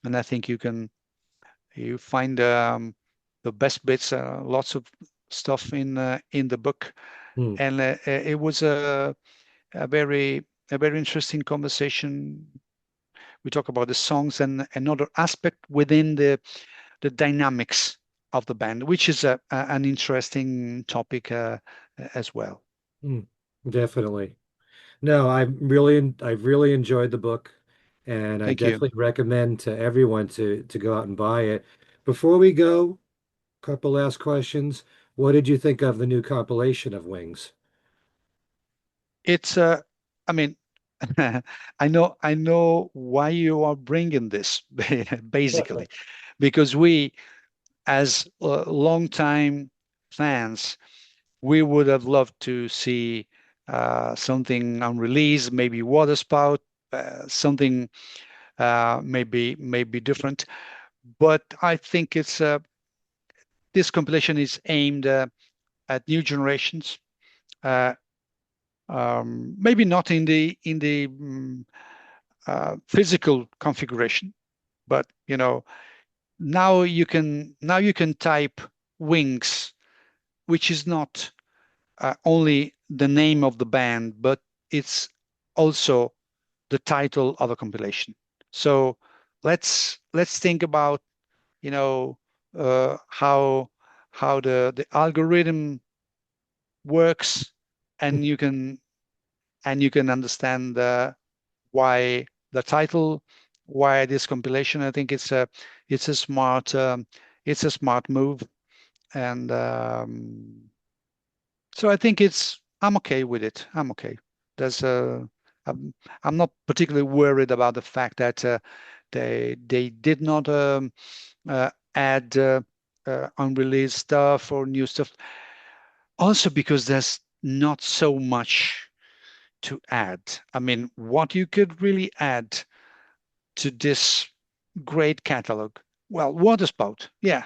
And I think you find the best bits, lots of stuff in the book, Hmm. and it was a very a very interesting conversation. We talk about the songs and another aspect within the dynamics of the band, which is an interesting topic as well. Hmm. Definitely. No, I've really enjoyed the book, and I Thank you. definitely recommend to everyone to go out and buy it. Before we go, couple last questions. What did you think of the new compilation of Wings? It's I mean, I know why you are bringing this basically, because we, as longtime fans, we would have loved to see something unreleased, maybe Water Spout, something maybe different. But I think it's this compilation is aimed at new generations. Uh, Maybe not in the physical configuration, but now you can type Wings, which is not only the name of the band, but it's also the title of a compilation. So let's think about you know how the algorithm works, and you can understand why the title, why this compilation. I think it's a smart it's a smart move, and so I think I'm okay with it. I'm okay. There's I'm, I'm not particularly worried about the fact that they did not add unreleased stuff or new stuff. Also because there's not so much to add. I mean, what you could really add to this great catalog? Well, Waterspout, yeah.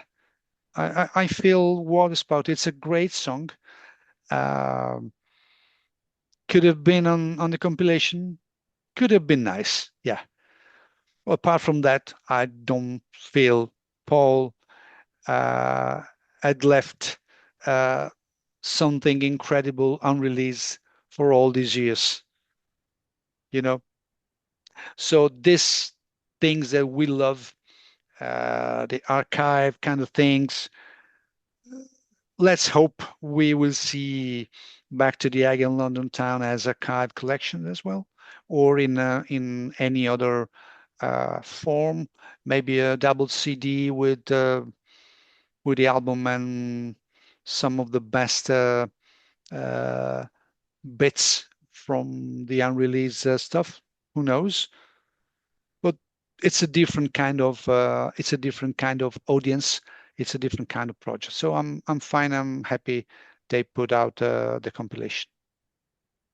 I feel Waterspout, it's a great song. Um, could have been on the compilation, could have been nice, yeah. Apart from that, I don't feel Paul uh, had left uh, something incredible unreleased for all these years, you know. So these things that we love, the archive kind of things, let's hope we will see Back to the Egg in London Town as archive collection as well, or in any other form, maybe a double CD with the album and some of the best uh, bits from the unreleased stuff. Who knows? But it's a different kind of audience. It's a different kind of project. So I'm fine. I'm happy they put out the compilation.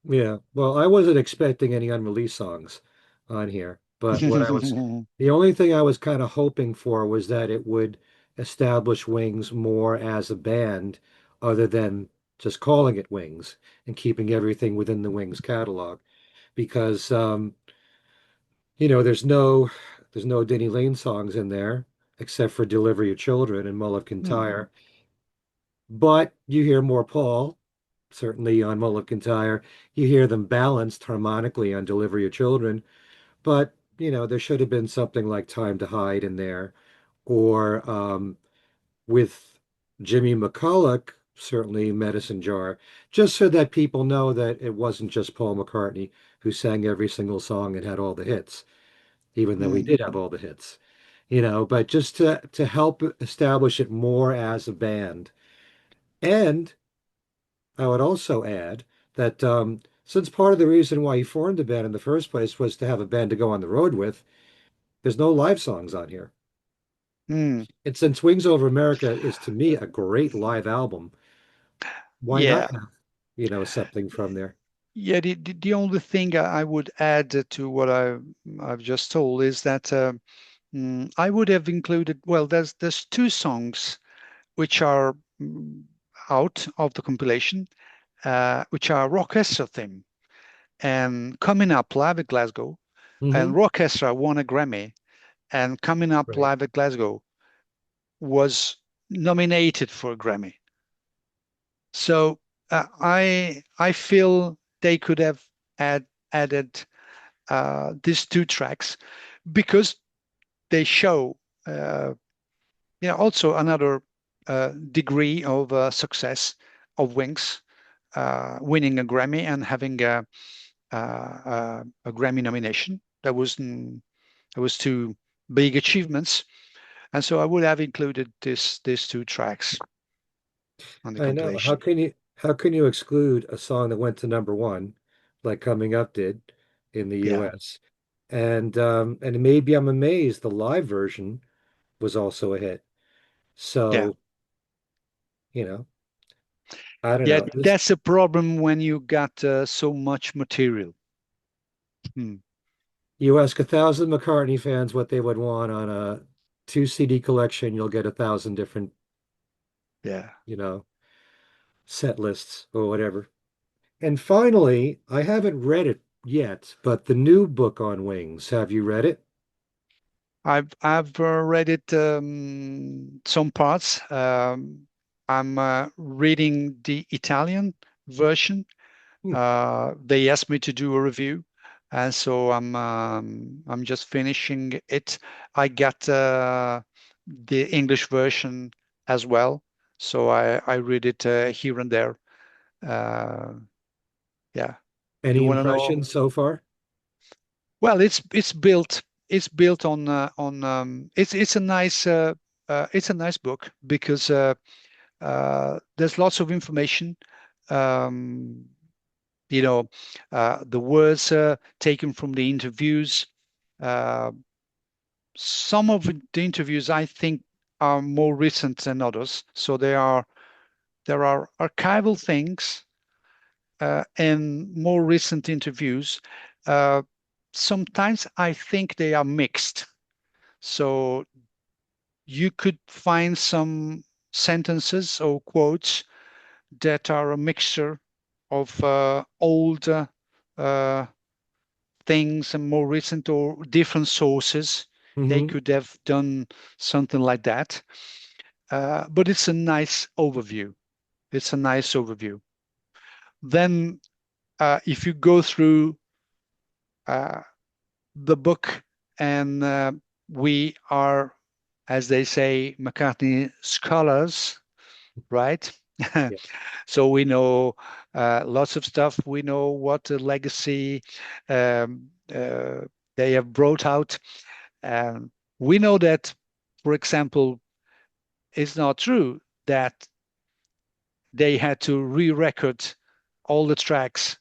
Yeah, well, I wasn't expecting any unreleased songs on here, but the only thing I was kind of hoping for was that it would establish Wings more as a band other than just calling it Wings and keeping everything within the Wings catalog. Because there's no Denny Lane songs in there except for Deliver Your Children and Mull of Hmm. Kintyre. But you hear more Paul, certainly on Mull of Kintyre. You hear them balanced harmonically on Deliver Your Children. But, there should have been something like Time to Hide in there. Or with Jimmy McCulloch, certainly Medicine Jar, just so that people know that it wasn't just Paul McCartney who sang every single song and had all the hits, even though he Hmm. did have all the hits. But just to help establish it more as a band. And I would also add that since part of the reason why he formed the band in the first place was to have a band to go on the road with, there's no live songs on here. Hmm. And since Wings Over America is to me a great live album, why Yeah. not have, something from there? Yeah. The only thing I would add to what I've just told is that I would have included. Well, there's two songs which are out of the compilation, which are Rockestra theme and Coming Up Live at Glasgow. Hmm. And Rockestra won a Grammy, and Coming Up Right. Live at Glasgow was nominated for a Grammy. So I feel they could have added these two tracks because they show uh, also another degree of success of Wings, winning a Grammy and having a Grammy nomination. That was two big achievements, and so I would have included these two tracks on the I know. How compilation. can you exclude a song that went to number one, like Coming Up did in the Yeah, US? And maybe I'm amazed the live version was also a hit. yeah, So, you know, I don't yeah. know. This That's a problem when you got so much material. Hmm. you ask 1,000 McCartney fans what they would want on a two CD collection, you'll get 1,000 different, Yeah. you know, set lists or whatever. And finally, I haven't read it yet, but the new book on Wings, have you read it? I've read it some parts. I'm reading the Italian version. Hmm. They asked me to do a review, and so I'm just finishing it. I got the English version as well, so I read it here and there. Uh, yeah, you Any want to know? impressions so far? Well, it's built on it's a nice book because there's lots of information. Um, you know, the words taken from the interviews. Uh, some of the interviews I think are more recent than others, so there are archival things and more recent interviews. Uh, Sometimes I think they are mixed. So you could find some sentences or quotes that are a mixture of old uh, things and more recent or different sources. They Hmm. could have done something like that. But it's a nice overview. It's a nice overview. Then, if you go through uh, the book, and we are, as they say, McCartney scholars, right? Yeah. So we know lots of stuff. We know what the legacy um, uh, they have brought out. And we know that, for example, it's not true that they had to re-record all the tracks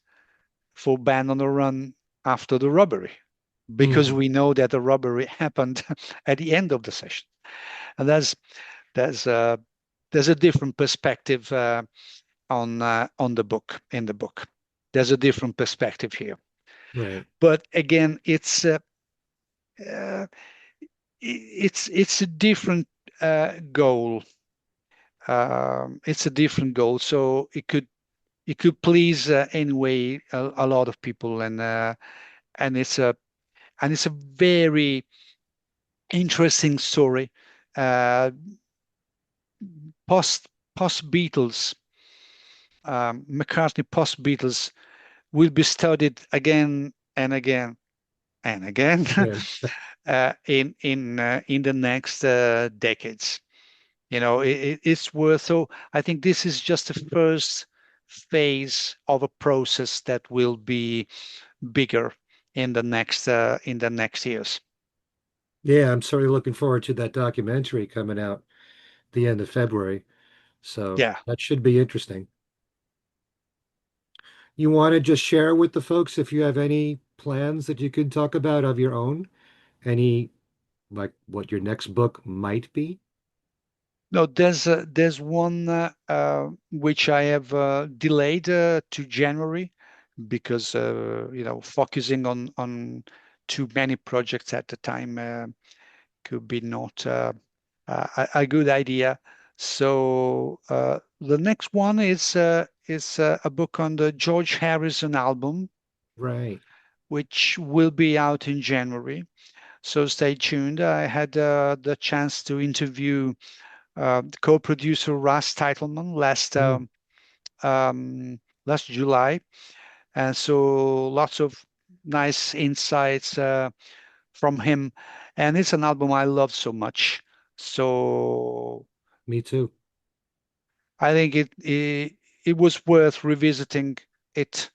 for Band on the Run after the robbery, because Mm. we know that the robbery happened at the end of the session. And there's a there's a different perspective on the book in the book. There's a different perspective here, Right. but again, uh, it's a different goal. It's a different goal, so it could please anyway a lot of people, and it's a very interesting story. Uh, post Beatles, McCartney post Beatles will be studied again and again and again Yeah. in the next decades. It's worth. So I think this is just the first phase of a process that will be bigger in the next years. Yeah, I'm sort of looking forward to that documentary coming out the end of February. So Yeah. that should be interesting. You want to just share with the folks if you have any plans that you could talk about of your own? Any, like what your next book might be? No, there's one which I have delayed to January because focusing on too many projects at the time could be not a good idea. So the next one is a book on the George Harrison album, Right. which will be out in January. So stay tuned. I had the chance to interview co-producer Russ Titelman Mm. last July, and so lots of nice insights from him, and it's an album I love so much. So Me too. I think it was worth revisiting it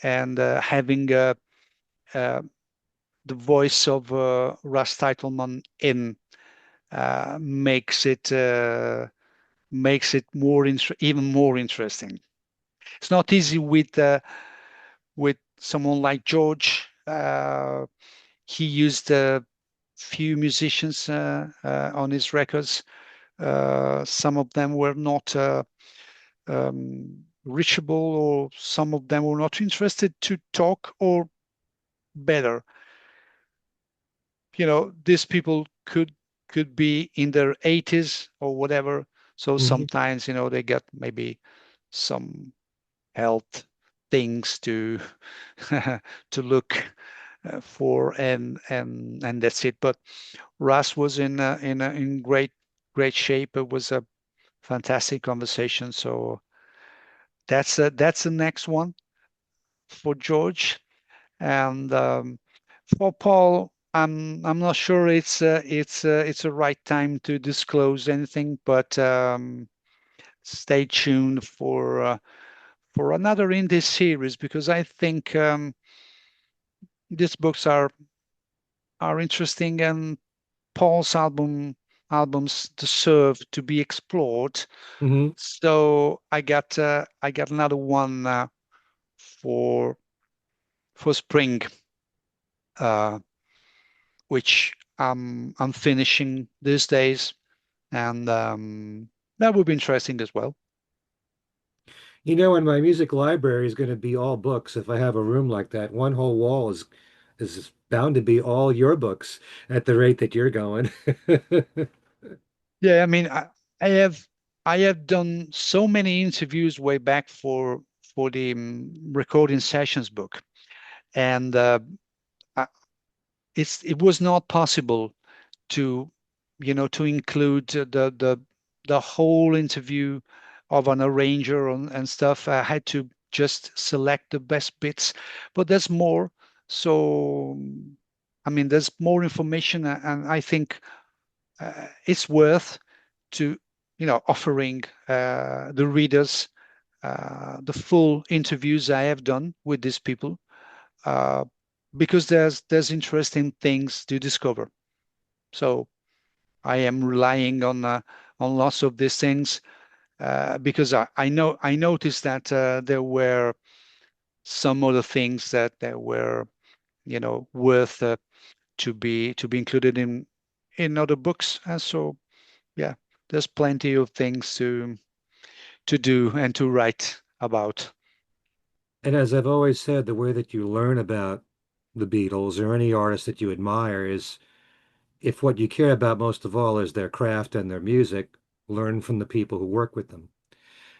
and having uh, the voice of Russ Titelman in makes it even more interesting. It's not easy with someone like George. He used a few musicians on his records. Some of them were not reachable, or some of them were not interested to talk, or better, these people could be in their 80s or whatever. So Hmm. sometimes, they get maybe some health things to to look for, and that's it. But Russ was in great shape. It was a fantastic conversation. So that's the next one for George. And for Paul, I'm not sure it's a right time to disclose anything, but stay tuned for another in this series, because I think these books are interesting, and Paul's albums deserve to be explored. Hmm. So I got another one for spring, uh, which I'm finishing these days, and that would be interesting as well. And my music library is going to be all books. If I have a room like that, one whole wall is bound to be all your books at the rate that you're going. Yeah, I mean, I have I have done so many interviews way back for the recording sessions book, and I- it was not possible to to include the whole interview of an arranger and stuff. I had to just select the best bits, but there's more. So I mean, there's more information, and I think it's worth to offering the readers the full interviews I have done with these people, uh, because there's interesting things to discover. So I am relying on lots of these things, because I noticed that there were some other things that were worth to be included in other books, and so yeah, there's plenty of things to do and to write about. And as I've always said, the way that you learn about the Beatles or any artist that you admire is if what you care about most of all is their craft and their music, learn from the people who work with them.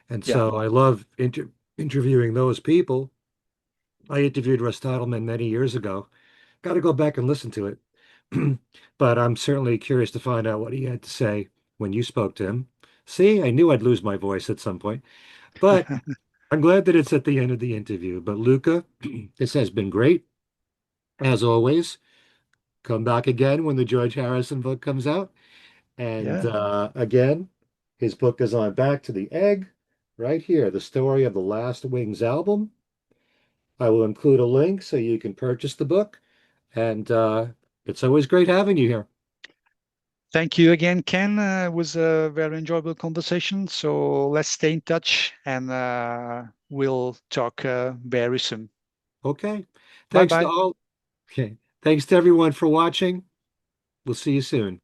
And Yeah, so I love interviewing those people. I interviewed Russ Titelman many years ago. Got to go back and listen to it. But I'm certainly curious to find out what he had to say when you spoke to him. See, I knew I'd lose my voice at some point, but I'm glad that it's at the end of the interview. But Luca, this has been great. As always, come back again when the George Harrison book comes out. And yeah. again, his book is on Back to the Egg, right here, the story of the last Wings album. I will include a link so you can purchase the book. And it's always great having you here. Thank you again, Ken. It was a very enjoyable conversation. So let's stay in touch, and we'll talk very soon. Okay. Bye Thanks to bye. all. Okay. Thanks to everyone for watching. We'll see you soon.